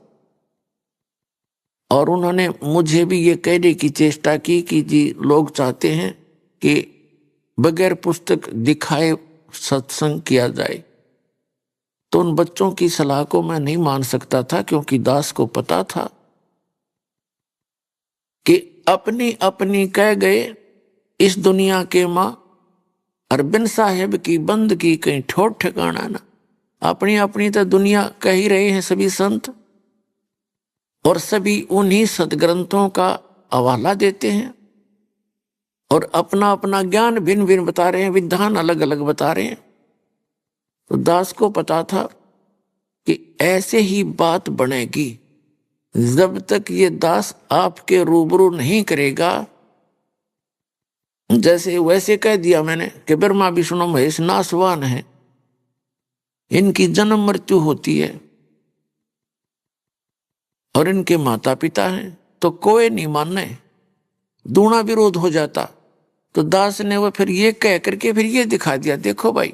और उन्होंने मुझे भी ये कहने की चेष्टा की कि जी लोग चाहते हैं कि बगैर पुस्तक दिखाए सत्संग किया जाए। तो उन बच्चों की सलाह को मैं नहीं मान सकता था, क्योंकि दास को पता था कि अपनी अपनी कह गए इस दुनिया के माँ, अरबिंद साहेब की बंद की कहीं ठोर ठिकाना ना। अपनी अपनी तो दुनिया कह ही रहे हैं सभी संत, और सभी उन्हीं सदग्रंथों का हवाला देते हैं और अपना अपना ज्ञान भिन्न भिन्न बता रहे हैं, विधान अलग अलग बता रहे हैं। तो दास को पता था कि ऐसे ही बात बनेगी जब तक ये दास आपके रूबरू नहीं करेगा। जैसे वैसे कह दिया मैंने कि ब्रह्मा विष्णु महेश नासवान है, इनकी जन्म मृत्यु होती है और इनके माता पिता हैं, तो कोई नहीं मानने, दूना विरोध हो जाता। तो दास ने वो फिर ये कह करके फिर ये दिखा दिया, देखो भाई,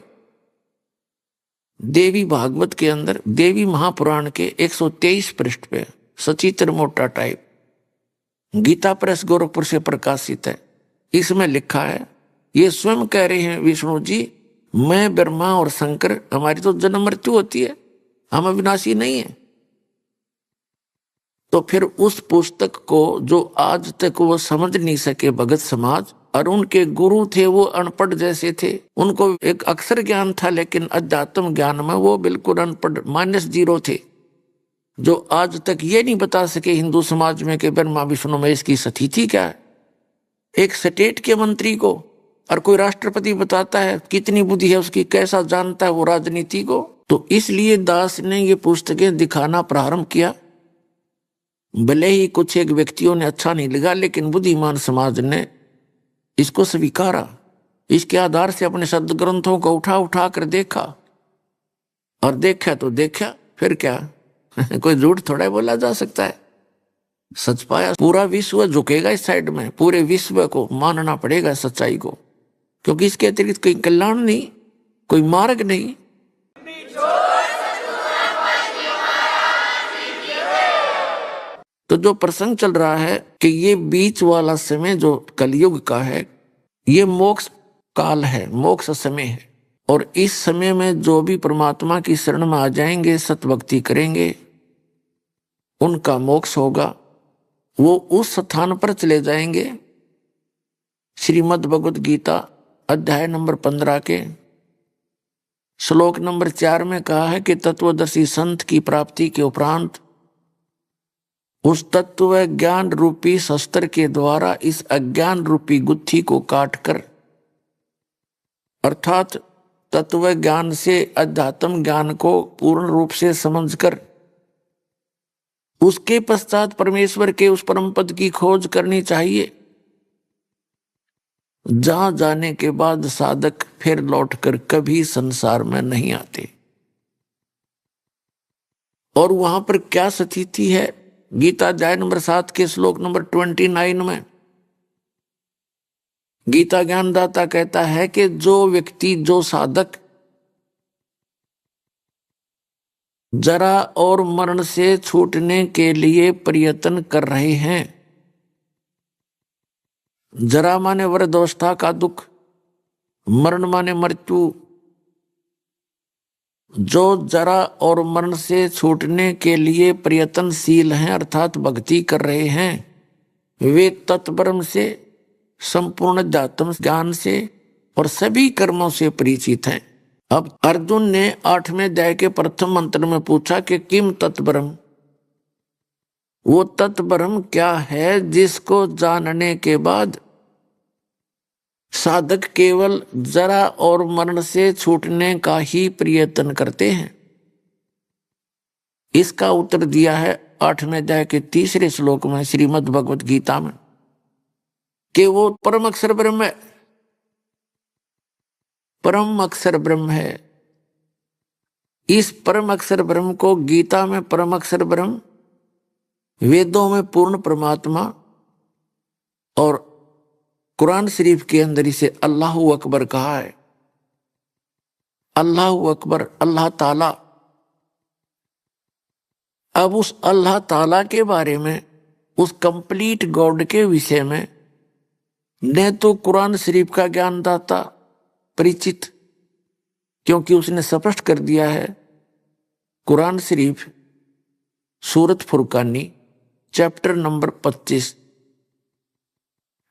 देवी भागवत के अंदर, देवी महापुराण के 123 पृष्ठ पे, सचित्र मोटा टाइप, गीता प्रेस गोरखपुर से प्रकाशित है। इसमें लिखा है, ये स्वयं कह रहे हैं विष्णु जी, मैं ब्रह्मा और शंकर, हमारी तो जन्म मृत्यु होती है, हम अविनाशी नहीं है। तो फिर उस पुस्तक को जो आज तक वो समझ नहीं सके भगत समाज, और उनके गुरु थे वो अनपढ़ जैसे थे, उनको एक अक्षर ज्ञान था लेकिन अध्यात्म ज्ञान में वो बिल्कुल अनपढ़ -0 थे, जो आज तक ये नहीं बता सके हिंदू समाज में कि ब्रह्मा विष्णु महेश की स्थिति क्या है। एक स्टेट के मंत्री को और कोई राष्ट्रपति बताता है कितनी बुद्धि है उसकी, कैसा जानता है वो राजनीति को। तो इसलिए दास ने ये पुस्तकें दिखाना प्रारंभ किया। भले ही कुछ एक व्यक्तियों ने अच्छा नहीं लगा, लेकिन बुद्धिमान समाज ने इसको स्वीकारा। इसके आधार से अपने सद ग्रंथों को उठा उठा कर देखा, और देखा तो देखा, फिर क्या कोई झूठ थोड़ा बोला जा सकता है, सच पाया। पूरा विश्व झुकेगा इस साइड में, पूरे विश्व को मानना पड़ेगा सच्चाई को, क्योंकि इसके अतिरिक्त कोई कल्याण नहीं, कोई मार्ग नहीं। तो जो प्रसंग चल रहा है कि ये बीच वाला समय जो कलयुग का है, ये मोक्ष काल है, मोक्ष समय है। और इस समय में जो भी परमात्मा की शरण में आ जाएंगे, सतभक्ति करेंगे, उनका मोक्ष होगा, वो उस स्थान पर चले जाएंगे। श्रीमद् भगवद गीता अध्याय नंबर 15 के श्लोक नंबर 4 में कहा है कि तत्वदर्शी संत की प्राप्ति के उपरांत उस तत्व ज्ञान रूपी शस्त्र के द्वारा इस अज्ञान रूपी गुत्थी को काटकर, अर्थात तत्व ज्ञान से अध्यात्म ज्ञान को पूर्ण रूप से समझकर उसके पश्चात परमेश्वर के उस परम पद की खोज करनी चाहिए, जहां जाने के बाद साधक फिर लौटकर कभी संसार में नहीं आते। और वहां पर क्या स्थिति है, गीता अध्याय नंबर 7 के श्लोक नंबर 29 में गीता ज्ञानदाता कहता है कि जो व्यक्ति, जो साधक जरा और मरण से छूटने के लिए प्रयत्न कर रहे हैं, जरा माने वृद्धावस्था का दुख, मरण माने मृत्यु, जो जरा और मरण से छूटने के लिए प्रयत्नशील हैं अर्थात भक्ति कर रहे हैं, वे तत्ब्रह्म से, संपूर्ण अध्यात्म ज्ञान से और सभी कर्मों से परिचित हैं। अब अर्जुन ने 8वें अध्याय के प्रथम मंत्र में पूछा कि किम तत्ब्रह्म, वो तत्ब्रह्म क्या है जिसको जानने के बाद साधक केवल जरा और मरण से छूटने का ही प्रयत्न करते हैं। इसका उत्तर दिया है 8वें अध्याय के 3 श्लोक में श्रीमद् भगवद गीता में कि वो परम अक्षर ब्रह्म है, परम अक्षर ब्रह्म है। इस परम अक्षर ब्रह्म को गीता में परम अक्षर ब्रह्म, वेदों में पूर्ण परमात्मा और कुरान शरीफ के अंदर इसे अल्लाहु अकबर कहा है। अल्लाहु अकबर, अल्लाह ताला। अब उस अल्लाह ताला के बारे में, उस कंप्लीट गॉड के विषय में न तो कुरान शरीफ का ज्ञानदाता परिचित, क्योंकि उसने स्पष्ट कर दिया है। कुरान शरीफ सूरत फुरकानी चैप्टर नंबर 25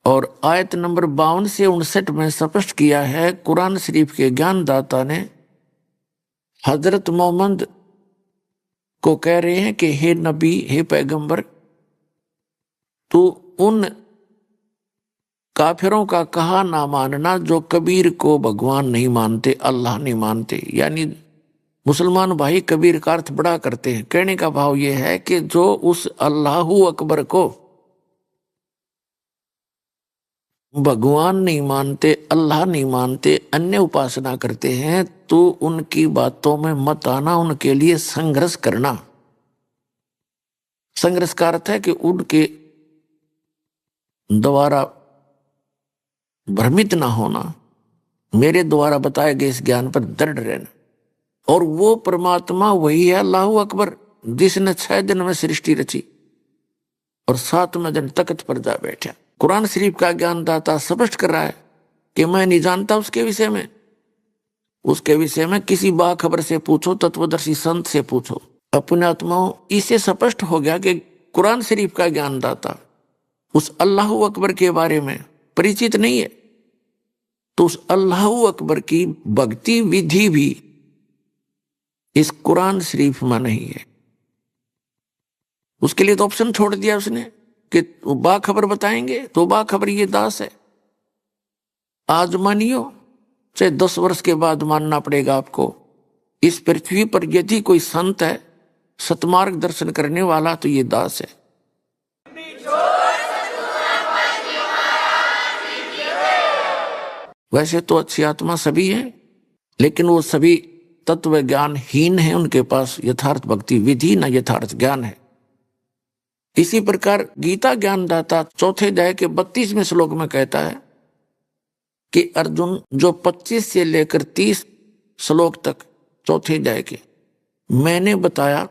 और आयत नंबर 52 से 59 में स्पष्ट किया है। कुरान शरीफ के ज्ञानदाता ने हजरत मोहम्मद को कह रहे हैं कि हे नबी, हे पैगंबर, तू उन काफिरों का कहा ना मानना जो कबीर को भगवान नहीं मानते, अल्लाह नहीं मानते। यानी मुसलमान भाई कबीर का अर्थ बड़ा करते हैं। कहने का भाव यह है कि जो उस अल्लाहु अकबर को भगवान नहीं मानते, अल्लाह नहीं मानते, अन्य उपासना करते हैं, तो उनकी बातों में मत आना, उनके लिए संघर्ष करना। संघर्ष का अर्थ है कि उनके द्वारा भ्रमित ना होना, मेरे द्वारा बताए गए इस ज्ञान पर दृढ़ रहना। और वो परमात्मा वही है अल्लाहु अकबर, जिसने 6 दिन में सृष्टि रची और 7वें दिन तख्त पर जा बैठा। कुरान शरीफ का ज्ञानदाता स्पष्ट कर रहा है कि मैं नहीं जानता उसके विषय में। उसके विषय में किसी बाखबर से पूछो, तत्वदर्शी संत से पूछो। अपने आत्माओं, इससे स्पष्ट हो गया कि कुरान शरीफ का ज्ञानदाता उस अल्लाह अकबर के बारे में परिचित नहीं है, तो उस अल्लाह अकबर की भक्ति विधि भी इस कुरान शरीफ में नहीं है। उसके लिए तो ऑप्शन छोड़ दिया उसने कि बाखबर बताएंगे, तो बाखबर ये दास है। आज मानियो, चाहे 10 वर्ष के बाद मानना पड़ेगा आपको। इस पृथ्वी पर यदि कोई संत है, सतमार्ग दर्शन करने वाला, तो ये दास है। वैसे तो अच्छी आत्मा सभी हैं, लेकिन वो सभी तत्व ज्ञानहीन हैं। उनके पास यथार्थ भक्ति विधि न यथार्थ ज्ञान है। इसी प्रकार गीता ज्ञानदाता चौथे अध्याय के 32वें श्लोक में कहता है कि अर्जुन, जो 25 से लेकर 30 श्लोक तक चौथे अध्याय के मैंने बताया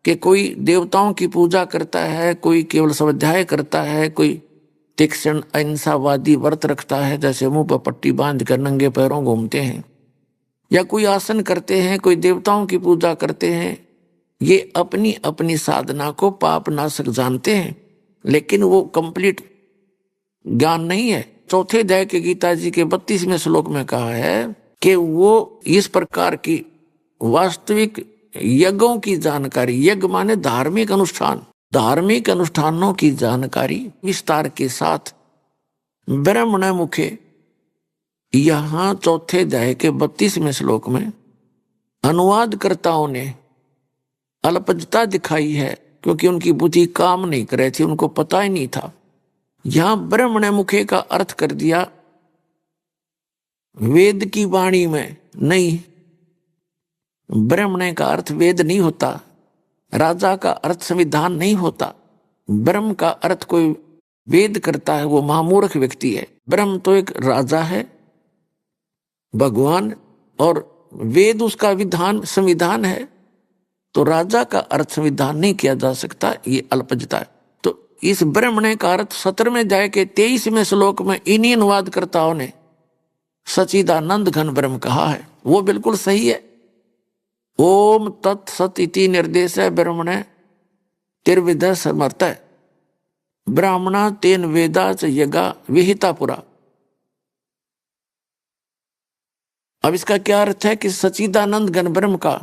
कि कोई देवताओं की पूजा करता है, कोई केवल स्वाध्याय करता है, कोई तीक्ष्ण अहिंसावादी व्रत रखता है, जैसे मुंह पर पट्टी बांध कर नंगे पैरों घूमते हैं, या कोई आसन करते हैं, कोई देवताओं की पूजा करते हैं। ये अपनी अपनी साधना को पाप नाशक जानते हैं, लेकिन वो कंप्लीट ज्ञान नहीं है। चौथे अध्याय के गीता जी के 32वें श्लोक में कहा है कि वो इस प्रकार की वास्तविक यज्ञों की जानकारी, यज्ञ माने धार्मिक अनुष्ठान, धार्मिक अनुष्ठानों की जानकारी विस्तार के साथ ब्रह्मण मुखे यहां चौथे अध्याय के 32वें श्लोक में अनुवादकर्ताओं ने अल्पज्ञता दिखाई है, क्योंकि उनकी बुद्धि काम नहीं कर रही थी, उनको पता ही नहीं था। यहां ब्रह्मण मुखे का अर्थ कर दिया वेद की वाणी में नहीं। ब्रह्मण का अर्थ वेद नहीं होता, राजा का अर्थ संविधान नहीं होता। ब्रह्म का अर्थ कोई वेद करता है वो महामूर्ख व्यक्ति है। ब्रह्म तो एक राजा है, भगवान, और वेद उसका विधान संविधान है। तो राजा का अर्थ संविधान नहीं किया जा सकता, ये अल्पज्ञता है। तो इस ब्रह्मण का अर्थ 17वें अध्याय के 23वें श्लोक में इन्हीं अनुवादकर्ताओं ने सच्चिदानंद घन ब्रह्म कहा है। वो बिल्कुल सही है। ओम तत्सत इति निर्देश है ब्रह्मण तिर्विध समर्थ है ब्राह्मणा तेन वेदा च यज्ञा विहिता पुरा। अब इसका क्या अर्थ है कि सच्चिदानंद घन ब्रह्म का,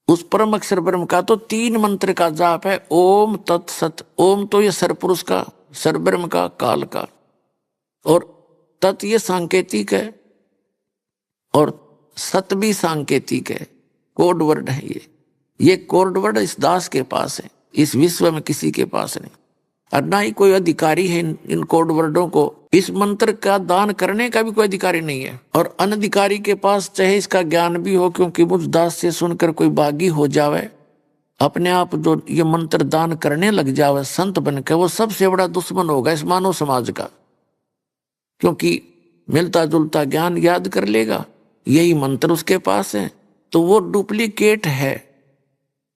उस परम अक्षर ब्रह्म का तो 3 मंत्र का जाप है, ओम तत्सत। ओम तो ये सरपुरुष का, सरब्रह्म का, काल का, और तत् ये सांकेतिक है, और सत भी सांकेतिक है, कोड वर्ड है। ये कोड वर्ड इस दास के पास है, इस विश्व में किसी के पास नहीं, और ना ही कोई अधिकारी है इन कोड वर्डों को। इस मंत्र का दान करने का भी कोई अधिकारी नहीं है, और अनधिकारी के पास चाहे इसका ज्ञान भी हो, क्योंकि मुझ दास से सुनकर कोई बागी हो जावे, अपने आप जो ये मंत्र दान करने लग जावे संत बनकर, वो सबसे बड़ा दुश्मन होगा इस मानव समाज का, क्योंकि मिलता जुलता ज्ञान याद कर लेगा, यही मंत्र उसके पास है, तो वो डुप्लीकेट है,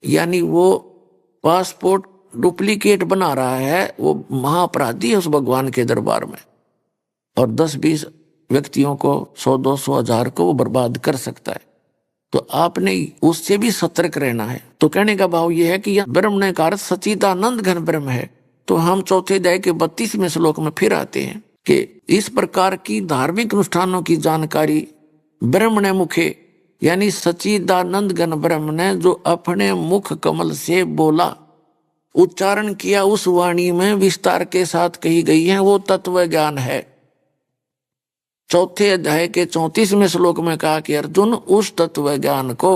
यानी वो पासपोर्ट डुप्लीकेट बना रहा है। वो महाअपराधी है उस भगवान के दरबार में, और 10-20 व्यक्तियों को, 100-200 1000 को वो बर्बाद कर सकता है। तो आपने उससे भी सतर्क रहना है। तो कहने का भाव ये है कि यह ब्रह्म का अर्थ सच्चिदानंद घन ब्रह्म है। तो हम चौथे अध्याय के 32वें श्लोक में फिर आते हैं कि इस प्रकार की धार्मिक अनुष्ठानों की जानकारी ब्रह्म ने मुखे, यानी सच्चिदानंद घन ब्रह्म ने जो अपने मुख कमल से बोला, उच्चारण किया, उस वाणी में विस्तार के साथ कही गई है, वो तत्व ज्ञान है। चौथे अध्याय के 34वें श्लोक में कहा कि अर्जुन, उस तत्व ज्ञान को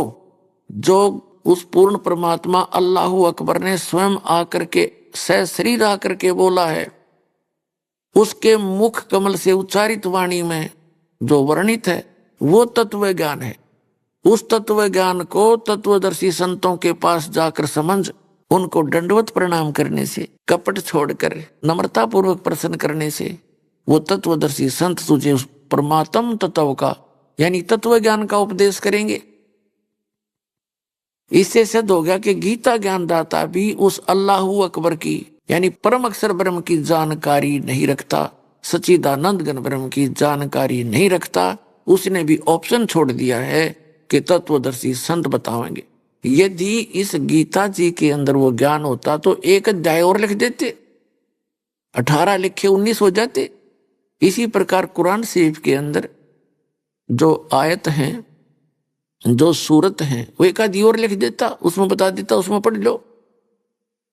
जो उस पूर्ण परमात्मा अल्लाह अकबर ने स्वयं आकर के सशरीर आकर के बोला है, उसके मुख कमल से उच्चारित वाणी में जो वर्णित है वो तत्व ज्ञान है। उस तत्व ज्ञान को तत्वदर्शी संतों के पास जाकर समझ, उनको दंडवत प्रणाम करने से, कपट छोड़कर नम्रता पूर्वक प्रसन्न करने से वो तत्वदर्शी संत तुझे उस परमात्म तत्व का, यानी तत्व ज्ञान का उपदेश करेंगे। इससे सिद्ध हो गया कि गीता ज्ञानदाता भी उस अल्लाहू अकबर की यानी परम अक्षर ब्रह्म की जानकारी नहीं रखता, सच्चिदानंद घन ब्रह्म की जानकारी नहीं रखता। उसने भी ऑप्शन छोड़ दिया है कि तत्वदर्शी संत बताएंगे। यदि इस गीता जी के अंदर वो ज्ञान होता तो एक अध्याय और लिख देते, 18 लिखे 19 हो जाते। इसी प्रकार कुरान शरीफ के अंदर जो आयत हैं, जो सूरत हैं, वो एक आधी और लिख देता, उसमें बता देता, उसमें पढ़ लो।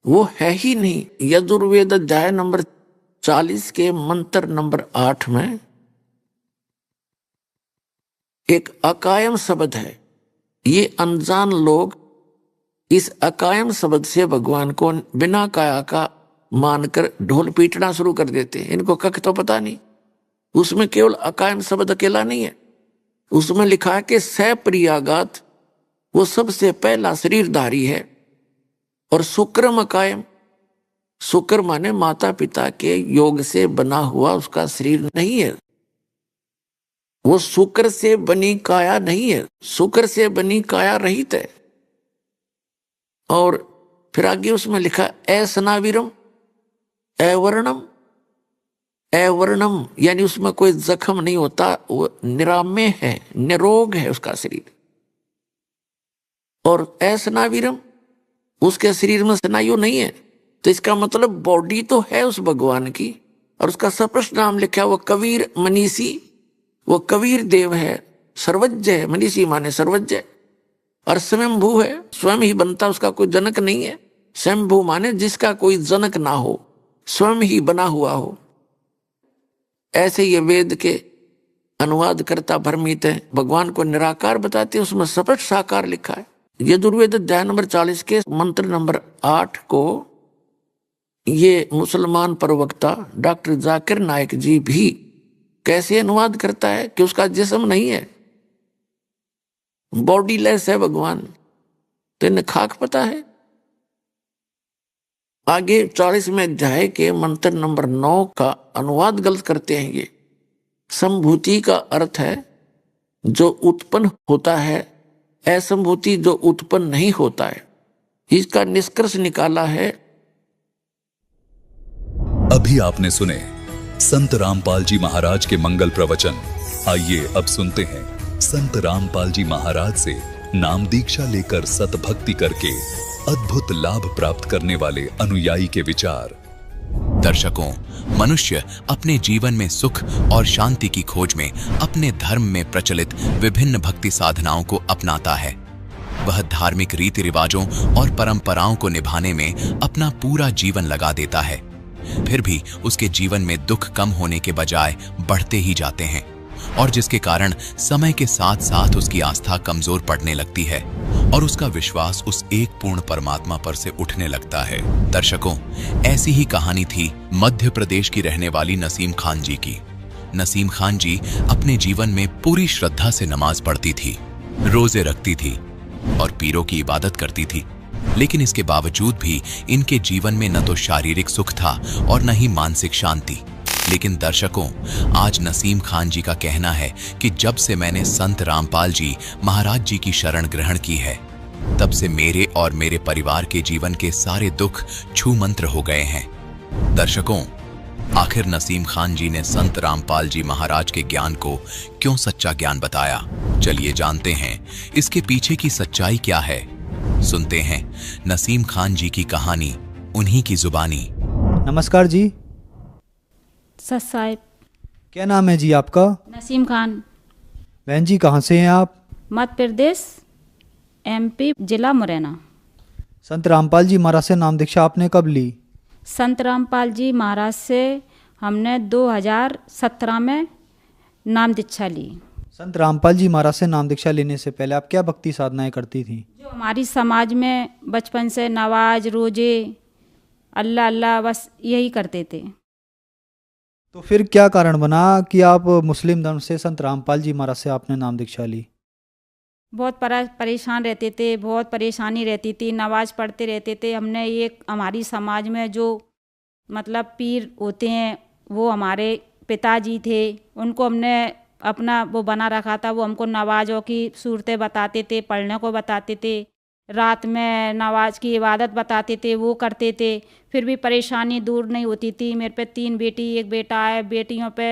वो है ही नहीं। यजुर्वेद अध्याय नंबर 40 के मंत्र नंबर 8 में एक अकायम शब्द है। ये अनजान लोग इस अकायम शब्द से भगवान को बिना काया का मानकर ढोल पीटना शुरू कर देते हैं। इनको कख तो पता नहीं। उसमें केवल अकायम शब्द अकेला नहीं है, उसमें लिखा है कि सप्रियागात वो सबसे पहला शरीरधारी है। और शुक्रम अकायम, शुक्र माने माता पिता के योग से बना हुआ उसका शरीर नहीं है। वो शुक्र से बनी काया नहीं है, शुक्र से बनी काया रहित है। और फिर आगे उसमें लिखा असनाविरम अवर्णम, अवर्णम यानी उसमें कोई जख्म नहीं होता, वो निराम्य है, निरोग है उसका शरीर। और असनाविरम उसके शरीर में स्नायु नहीं है। तो इसका मतलब बॉडी तो है उस भगवान की, और उसका स्पष्ट नाम लिखा है वो कबीर मनीषी, वो कबीर देव है, सर्वज्ञ है। मनीषी माने सर्वज्ञ, और स्वयंभू है, स्वयं ही बनता, उसका कोई जनक नहीं है। स्वयंभू माने जिसका कोई जनक ना हो, स्वयं ही बना हुआ हो। ऐसे ये वेद के अनुवाद करता भ्रमित है, भगवान को निराकार बताते हैं, उसमें स्पष्ट साकार लिखा है। यजुर्वेद अध्याय नंबर 40 के मंत्र नंबर 8 को ये मुसलमान प्रवक्ता डॉक्टर जाकिर नायक जी भी कैसे अनुवाद करता है कि उसका जिस्म नहीं है, बॉडीलेस है भगवान। तो इन्हें खाक पता है। आगे 40वें अध्याय के मंत्र नंबर 9 का अनुवाद गलत करते हैं। ये संभूति का अर्थ है जो उत्पन्न होता है, असंभूति जो उत्पन्न नहीं होता है। इसका निष्कर्ष निकाला है। अभी आपने सुने संत रामपाल जी महाराज के मंगल प्रवचन। आइए अब सुनते हैं संत रामपाल जी महाराज से नाम दीक्षा लेकर सतभक्ति करके अद्भुत लाभ प्राप्त करने वाले अनुयायी के विचार। दर्शकों, मनुष्य अपने जीवन में सुख और शांति की खोज में अपने धर्म में प्रचलित विभिन्न भक्ति साधनाओं को अपनाता है। वह धार्मिक रीति रिवाजों और परंपराओं को निभाने में अपना पूरा जीवन लगा देता है। फिर भी उसके जीवन में दुख कम होने के बजाय बढ़ते ही जाते हैं, और जिसके कारण समय के साथ साथ उसकी आस्था कमजोर पड़ने लगती है और उसका विश्वास उस एक पूर्ण परमात्मा पर से उठने लगता है। दर्शकों, ऐसी ही कहानी थी मध्य प्रदेश की रहने वाली नसीम खान जी की। नसीम खान जी अपने जीवन में पूरी श्रद्धा से नमाज पढ़ती थी, रोजे रखती थी और पीरों की इबादत करती थी। लेकिन इसके बावजूद भी इनके जीवन में न तो शारीरिक सुख था और न ही मानसिक शांति। लेकिन दर्शकों, आज नसीम खान जी का कहना है कि जब से मैंने संत रामपाल जी महाराज जी की शरण ग्रहण की है, तब से मेरे और मेरे परिवार के जीवन के सारे दुख छू मंत्र हो गए हैं। दर्शकों, आखिर नसीम खान जी ने संत रामपाल जी महाराज के ज्ञान को क्यों सच्चा ज्ञान बताया? चलिए जानते हैं इसके पीछे की सच्चाई क्या है। सुनते हैं नसीम खान जी की कहानी उन्हीं की जुबानी। नमस्कार जी। सच साहिब। क्या नाम है जी आपका? नसीम खान। बहन जी कहाँ से हैं आप? मध्य प्रदेश, MP, जिला मुरैना। संत रामपाल जी महाराज से नाम दीक्षा आपने कब ली? संत रामपाल जी महाराज से हमने 2017 में नाम दीक्षा ली। संत रामपाल जी महाराज से नाम दीक्षा लेने से पहले आप क्या भक्ति साधनाएं करती थी? जो हमारी समाज में बचपन से नवाज, रोजे, अल्लाह अल्लाह बस यही करते थे। तो फिर क्या कारण बना कि आप मुस्लिम धर्म से संत रामपाल जी महाराज से आपने नाम दीक्षा ली? बहुत परेशान रहते थे, बहुत परेशानी रहती थी, नमाज पढ़ते रहते थे। हमने ये हमारी समाज में जो मतलब पीर होते हैं वो हमारे पिताजी थे, उनको हमने अपना वो बना रखा था। वो हमको नवाजों की सूरतें बताते थे, पढ़ने को बताते थे, रात में नमाज की इबादत बताते थे, वो करते थे, फिर भी परेशानी दूर नहीं होती थी। मेरे पे 3 बेटी 1 बेटा है। बेटियों पे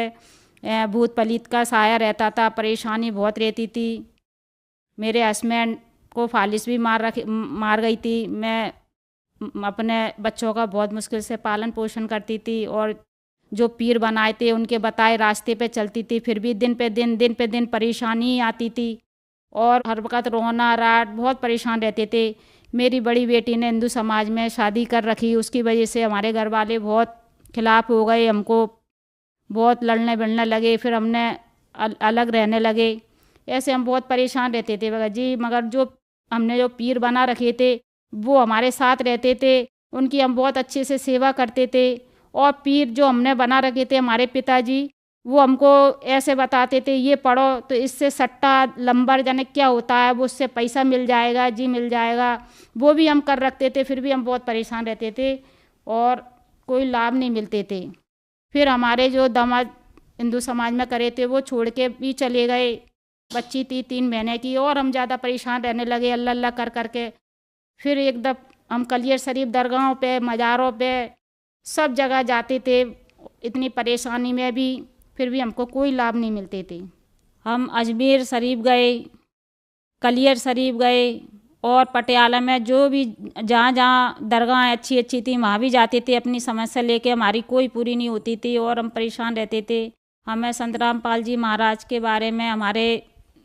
भूत पलीत का साया रहता था, परेशानी बहुत रहती थी। मेरे हस्बैंड को फालिस भी मार गई थी। मैं अपने बच्चों का बहुत मुश्किल से पालन पोषण करती थी और जो पीर बनाए थे उनके बताए रास्ते पे चलती थी, फिर भी दिन पे दिन परेशानी आती थी और हर वक्त रोना राट बहुत परेशान रहते थे। मेरी बड़ी बेटी ने हिंदू समाज में शादी कर रखी, उसकी वजह से हमारे घर वाले बहुत खिलाफ हो गए, हमको बहुत लड़ने भिड़ने लगे, फिर हमने अलग रहने लगे। ऐसे हम बहुत परेशान रहते थे भगत जी। मगर जो हमने जो पीर बना रखे थे वो हमारे साथ रहते थे, उनकी हम बहुत अच्छे से सेवा करते थे। और पीर जो हमने बना रखे थे हमारे पिताजी, वो हमको ऐसे बताते थे ये पढ़ो तो इससे सट्टा लंबर जाने क्या होता है, वो उससे पैसा मिल जाएगा जी, मिल जाएगा। वो भी हम कर रखते थे, फिर भी हम बहुत परेशान रहते थे और कोई लाभ नहीं मिलते थे। फिर हमारे जो दामाद हिंदू समाज में करे थे वो छोड़ के भी चले गए। बच्ची थी 3 महीने की और हम ज़्यादा परेशान रहने लगे अल्लाह अल्लाह कर करके। फिर एक दफ़ा हम कलियर शरीफ दरगाहों पे, मज़ारों पे सब जगह जाते थे, इतनी परेशानी में भी, फिर भी हमको कोई लाभ नहीं मिलते थे। हम अजमेर शरीफ गए, कलियर शरीफ गए और पटियाला में जो भी जहाँ जहाँ दरगाह अच्छी अच्छी थी वहाँ भी जाते थे। अपनी समस्या लेके हमारी कोई पूरी नहीं होती थी और हम परेशान रहते थे। हमें संत रामपाल जी महाराज के बारे में हमारे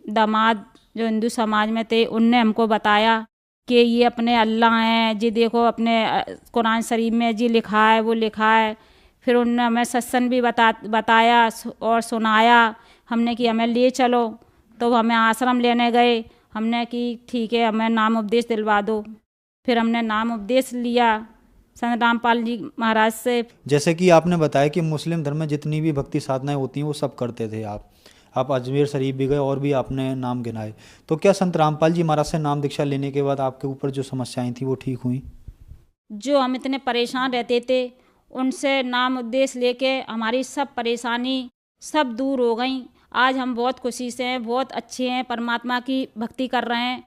दामाद जो हिंदू समाज में थे उनने हमको बताया कि ये अपने अल्लाह हैं जी, देखो अपने कुरान शरीफ में जी लिखा है, वो लिखा है। फिर उन्होंने हमें सत्संग भी बताया और सुनाया। हमने कि हमें ले चलो, तो हमें आश्रम लेने गए। हमने कि ठीक है, हमें नाम उपदेश दिलवा दो। फिर हमने नाम उपदेश लिया संत रामपाल जी महाराज से। जैसे कि आपने बताया कि मुस्लिम धर्म में जितनी भी भक्ति साधनाएं होती हैं वो सब करते थे आप अजमेर शरीफ भी गए और भी आपने नाम गिनाए। तो क्या संत रामपाल जी महाराज से नाम दीक्षा लेने के बाद आपके ऊपर जो समस्याएं थी वो ठीक हुई? जो हम इतने परेशान रहते थे उनसे नाम उद्देश्य लेके हमारी सब परेशानी सब दूर हो गई। आज हम बहुत खुशी से हैं, बहुत अच्छे हैं, परमात्मा की भक्ति कर रहे हैं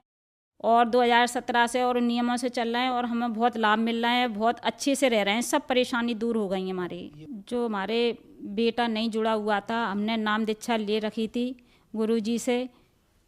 और 2017 से और नियमों से चल रहे हैं और हमें बहुत लाभ मिल रहा है, बहुत अच्छे से रह रहे हैं, सब परेशानी दूर हो गई हमारी। जो हमारे बेटा नहीं जुड़ा हुआ था, हमने नाम दीक्षा ले रखी थी गुरुजी से,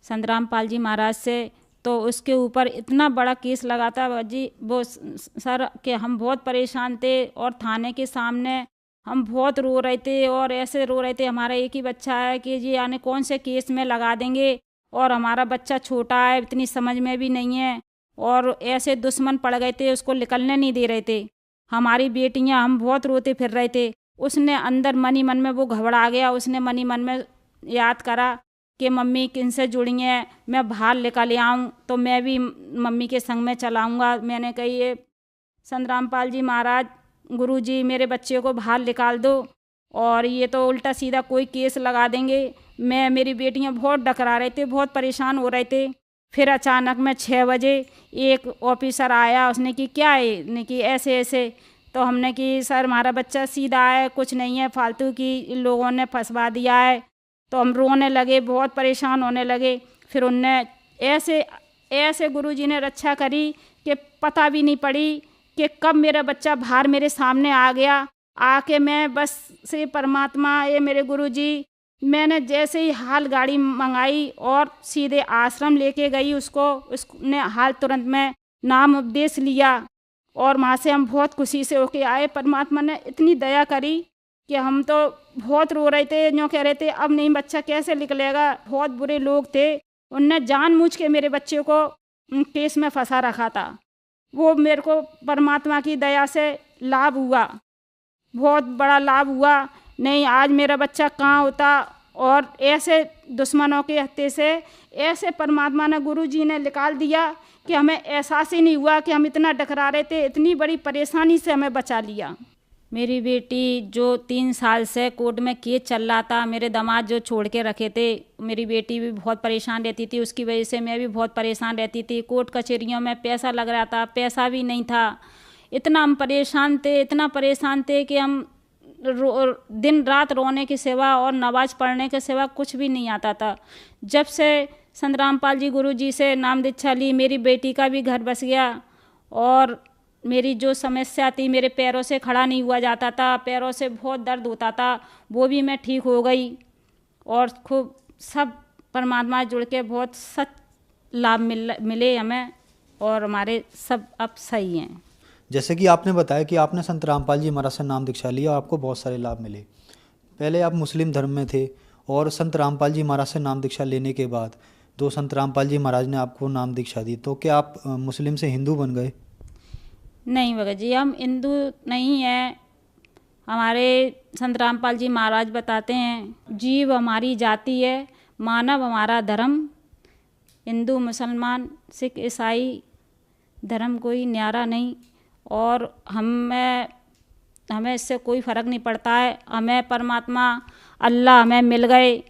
संत रामपाल जी महाराज से, तो उसके ऊपर इतना बड़ा केस लगा था जी वो सर कि हम बहुत परेशान थे और थाने के सामने हम बहुत रो रहे थे और ऐसे रो रहे थे। हमारा एक ही बच्चा है कि जी यानी कौन से केस में लगा देंगे और हमारा बच्चा छोटा है, इतनी समझ में भी नहीं है और ऐसे दुश्मन पड़ गए थे, उसको निकलने नहीं दे रहे थे। हमारी बेटियां, हम बहुत रोते फिर रहे थे। उसने अंदर मनी मन में वो घबरा गया, उसने मनी मन में याद करा कि मम्मी किनसे जुड़ी हैं, मैं बाहर निकल आऊँ तो मैं भी मम्मी के संग में चलाऊँगा। मैंने कही ये संत रामपाल जी महाराज गुरुजी मेरे बच्चे को बाहर निकाल दो और ये तो उल्टा सीधा कोई केस लगा देंगे। मेरी बेटियां बहुत डकरा रहे थे, बहुत परेशान हो रहे थे। फिर अचानक में 6 बजे एक ऑफिसर आया, उसने कि क्या है, ने कि ऐसे ऐसे। तो हमने कि सर हमारा बच्चा सीधा है, कुछ नहीं है, फालतू की लोगों ने फंसवा दिया है। तो हम रोने लगे, बहुत परेशान होने लगे। फिर उनने ऐसे गुरुजी ने रक्षा करी कि पता भी नहीं पड़ी कि कब मेरा बच्चा बाहर मेरे सामने आ गया। आके मैं बस से परमात्मा ये मेरे गुरुजी, मैंने जैसे ही हाल गाड़ी मंगाई और सीधे आश्रम लेके गई उसने हाल तुरंत में नाम उपदेश लिया और वहाँ से हम बहुत खुशी से होके आए। परमात्मा ने इतनी दया करी कि हम तो बहुत रो रहे थे, यूँ कह रहे थे अब नहीं बच्चा कैसे निकलेगा। बहुत बुरे लोग थे, उनने जानबूझ के मेरे बच्चे को केस में फंसा रखा था। वो मेरे को परमात्मा की दया से लाभ हुआ, बहुत बड़ा लाभ हुआ। नहीं आज मेरा बच्चा कहाँ होता। और ऐसे दुश्मनों के हत्थे से ऐसे परमात्मा ने गुरुजी ने निकाल दिया कि हमें एहसास ही नहीं हुआ कि हम इतना डकरा रहे थे, इतनी बड़ी परेशानी से हमें बचा लिया। मेरी बेटी जो 3 साल से कोर्ट में केस चल रहा था, मेरे दामाद जो छोड़ के रखे थे, मेरी बेटी भी बहुत परेशान रहती थी, उसकी वजह से मैं भी बहुत परेशान रहती थी। कोर्ट कचहरियों में पैसा लग रहा था, पैसा भी नहीं था। इतना हम परेशान थे, इतना परेशान थे कि हम दिन रात रोने के सिवा और नमाज पढ़ने के सिवा कुछ भी नहीं आता था। जब से संत रामपाल जी गुरु जी से नाम दीक्षा ली, मेरी बेटी का भी घर बस गया और मेरी जो समस्या थी, मेरे पैरों से खड़ा नहीं हुआ जाता था, पैरों से बहुत दर्द होता था, वो भी मैं ठीक हो गई और खूब सब परमात्मा जुड़ के बहुत सच लाभ मिले हमें और हमारे सब अब सही हैं। जैसे कि आपने बताया कि आपने संत रामपाल जी महाराज से नाम दीक्षा लिया और आपको बहुत सारे लाभ मिले। पहले आप मुस्लिम धर्म में थे और संत रामपाल जी महाराज से नाम दीक्षा लेने के बाद जो संत रामपाल जी महाराज ने आपको नाम दीक्षा दी, तो क्या आप मुस्लिम से हिंदू बन गए? नहीं भगत जी, हम हिंदू नहीं हैं। हमारे संत रामपाल जी महाराज बताते हैं, जीव हमारी जाति है, मानव हमारा धर्म, हिंदू मुसलमान सिख ईसाई धर्म कोई न्यारा नहीं और हमें इससे कोई फ़र्क नहीं पड़ता है। हमें परमात्मा अल्लाह हमें मिल गए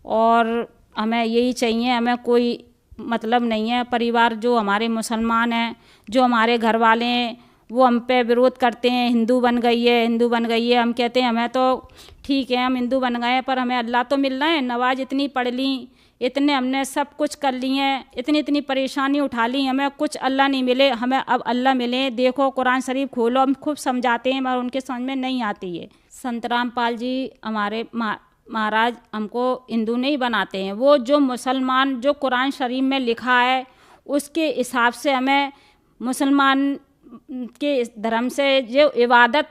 और हमें यही चाहिए, हमें कोई मतलब नहीं है। परिवार जो हमारे मुसलमान हैं, जो हमारे घर वाले हैं, वो हम पे विरोध करते हैं, हिंदू बन गई है, हिंदू बन गई है। हम कहते हैं हमें तो ठीक है, हम हिंदू बन गए हैं, पर हमें अल्लाह तो मिल रहा है। नमाज इतनी पढ़ ली, इतने हमने सब कुछ कर लिए हैं, इतनी परेशानी उठा ली, हमें कुछ अल्लाह नहीं मिले, हमें अब अल्लाह मिले। देखो कुरान शरीफ खोलो, हम खूब समझाते हैं मगर उनके समझ में नहीं आती है। संत रामपाल जी हमारे महाराज हमको हिंदू नहीं बनाते हैं, वो जो मुसलमान जो कुरान शरीफ में लिखा है उसके हिसाब से हमें मुसलमान के धर्म से जो इबादत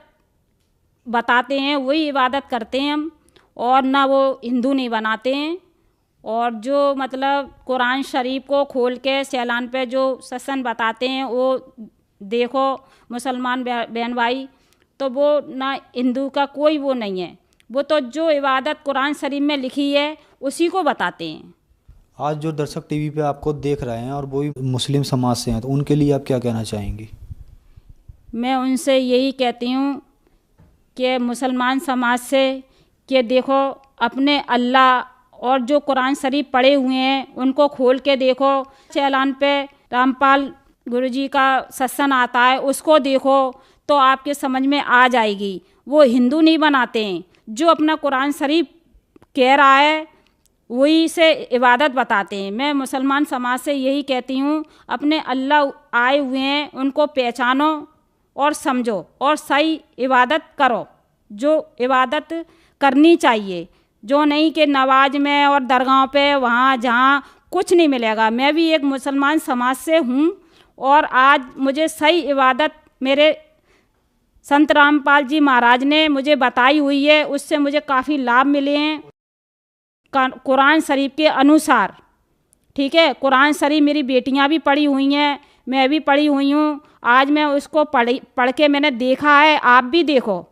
बताते हैं वही इबादत करते हैं हम, और ना वो हिंदू नहीं बनाते हैं। और जो मतलब कुरान शरीफ को खोल के सैलान पे जो सत्संग बताते हैं वो देखो मुसलमान बहन भाई, तो वो ना हिंदू का कोई वो नहीं है, वो तो जो इबादत कुरान शरीफ में लिखी है उसी को बताते हैं। आज जो दर्शक टीवी पे आपको देख रहे हैं और वो भी मुस्लिम समाज से हैं, तो उनके लिए आप क्या कहना चाहेंगी? मैं उनसे यही कहती हूँ कि मुसलमान समाज से कि देखो अपने अल्लाह और जो कुरान शरीफ पढ़े हुए हैं उनको खोल के देखो। चैलान पे रामपाल गुरुजी का सत्संग आता है, उसको देखो तो आपके समझ में आ जाएगी। वो हिंदू नहीं बनाते हैं, जो अपना कुरान शरीफ कह रहा है वही से इबादत बताते हैं। मैं मुसलमान समाज से यही कहती हूँ, अपने अल्लाह आए हुए हैं उनको पहचानो और समझो और सही इबादत करो, जो इबादत करनी चाहिए, जो नहीं कि नवाज में और दरगाहों पे वहाँ जहाँ कुछ नहीं मिलेगा। मैं भी एक मुसलमान समाज से हूँ और आज मुझे सही इबादत मेरे संत रामपाल जी महाराज ने मुझे बताई हुई है, उससे मुझे काफ़ी लाभ मिले हैं कुरान शरीफ के अनुसार। ठीक है, कुरान शरीफ मेरी बेटियां भी पढ़ी हुई हैं, मैं भी पढ़ी हुई हूँ। आज मैं उसको पढ़ के मैंने देखा है, आप भी देखो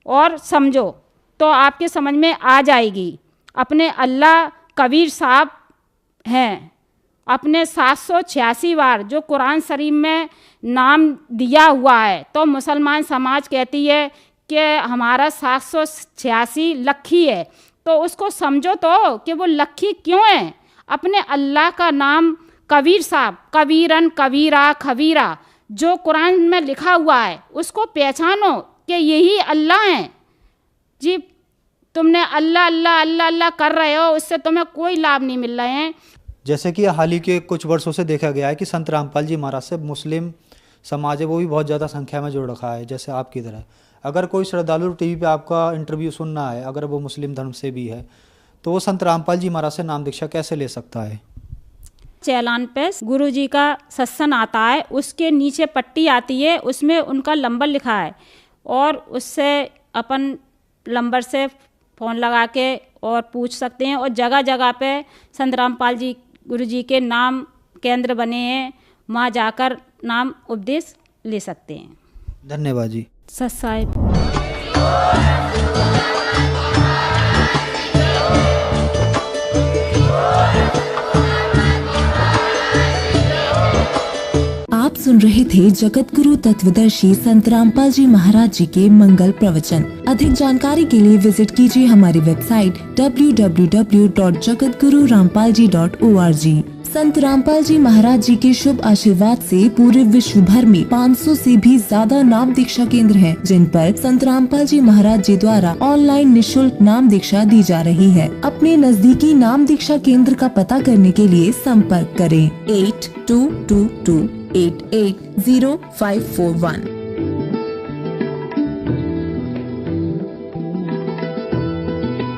और समझो तो आपके समझ में आ जाएगी। अपने अल्लाह कबीर साहब हैं, अपने 786 बार जो कुरान शरीफ में नाम दिया हुआ है, तो मुसलमान समाज कहती है कि हमारा 786 लक्खी है, तो उसको समझो तो कि वो लक्खी क्यों है। अपने अल्लाह का नाम कबीर साहब, कबीरन कबीरा खबीरा, जो कुरान में लिखा हुआ है उसको पहचानो कि यही अल्लाह हैं। जी तुमने अल्लाह अल्लाह अल्लाह अल्लाह कर रहे हो, उससे तुम्हें कोई लाभ नहीं मिल रहे हैं। जैसे कि हाल ही के कुछ वर्षों से देखा गया है कि संत रामपाल जी महाराज से मुस्लिम समाज है वो भी बहुत ज़्यादा संख्या में जुड़ रखा है, जैसे आपकी तरह। अगर कोई श्रद्धालु टीवी पे आपका इंटरव्यू सुनना है, अगर वो मुस्लिम धर्म से भी है, तो वो संत रामपाल जी महाराज से नाम दीक्षा कैसे ले सकता है? चैलान पे गुरु जी का सत्संग आता है, उसके नीचे पट्टी आती है, उसमें उनका नंबर लिखा है और उससे अपन नंबर से फ़ोन लगा के और पूछ सकते हैं। और जगह जगह पे संत रामपाल जी गुरु जी के नाम केंद्र बने हैं, वहाँ जाकर नाम उपदेश ले सकते हैं। धन्यवाद जी। सत साहिब। आप सुन रहे थे जगत गुरु तत्वदर्शी संत रामपाल जी महाराज जी के मंगल प्रवचन। अधिक जानकारी के लिए विजिट कीजिए हमारी वेबसाइट www.jagatgururampalji.org। संत रामपाल जी महाराज जी के शुभ आशीर्वाद से पूरे विश्व भर में 500 से भी ज्यादा नाम दीक्षा केंद्र हैं, जिन पर संत रामपाल जी महाराज जी द्वारा ऑनलाइन निशुल्क नाम दीक्षा दी जा रही है। अपने नजदीकी नाम दीक्षा केंद्र का पता करने के लिए संपर्क करें 8222880541।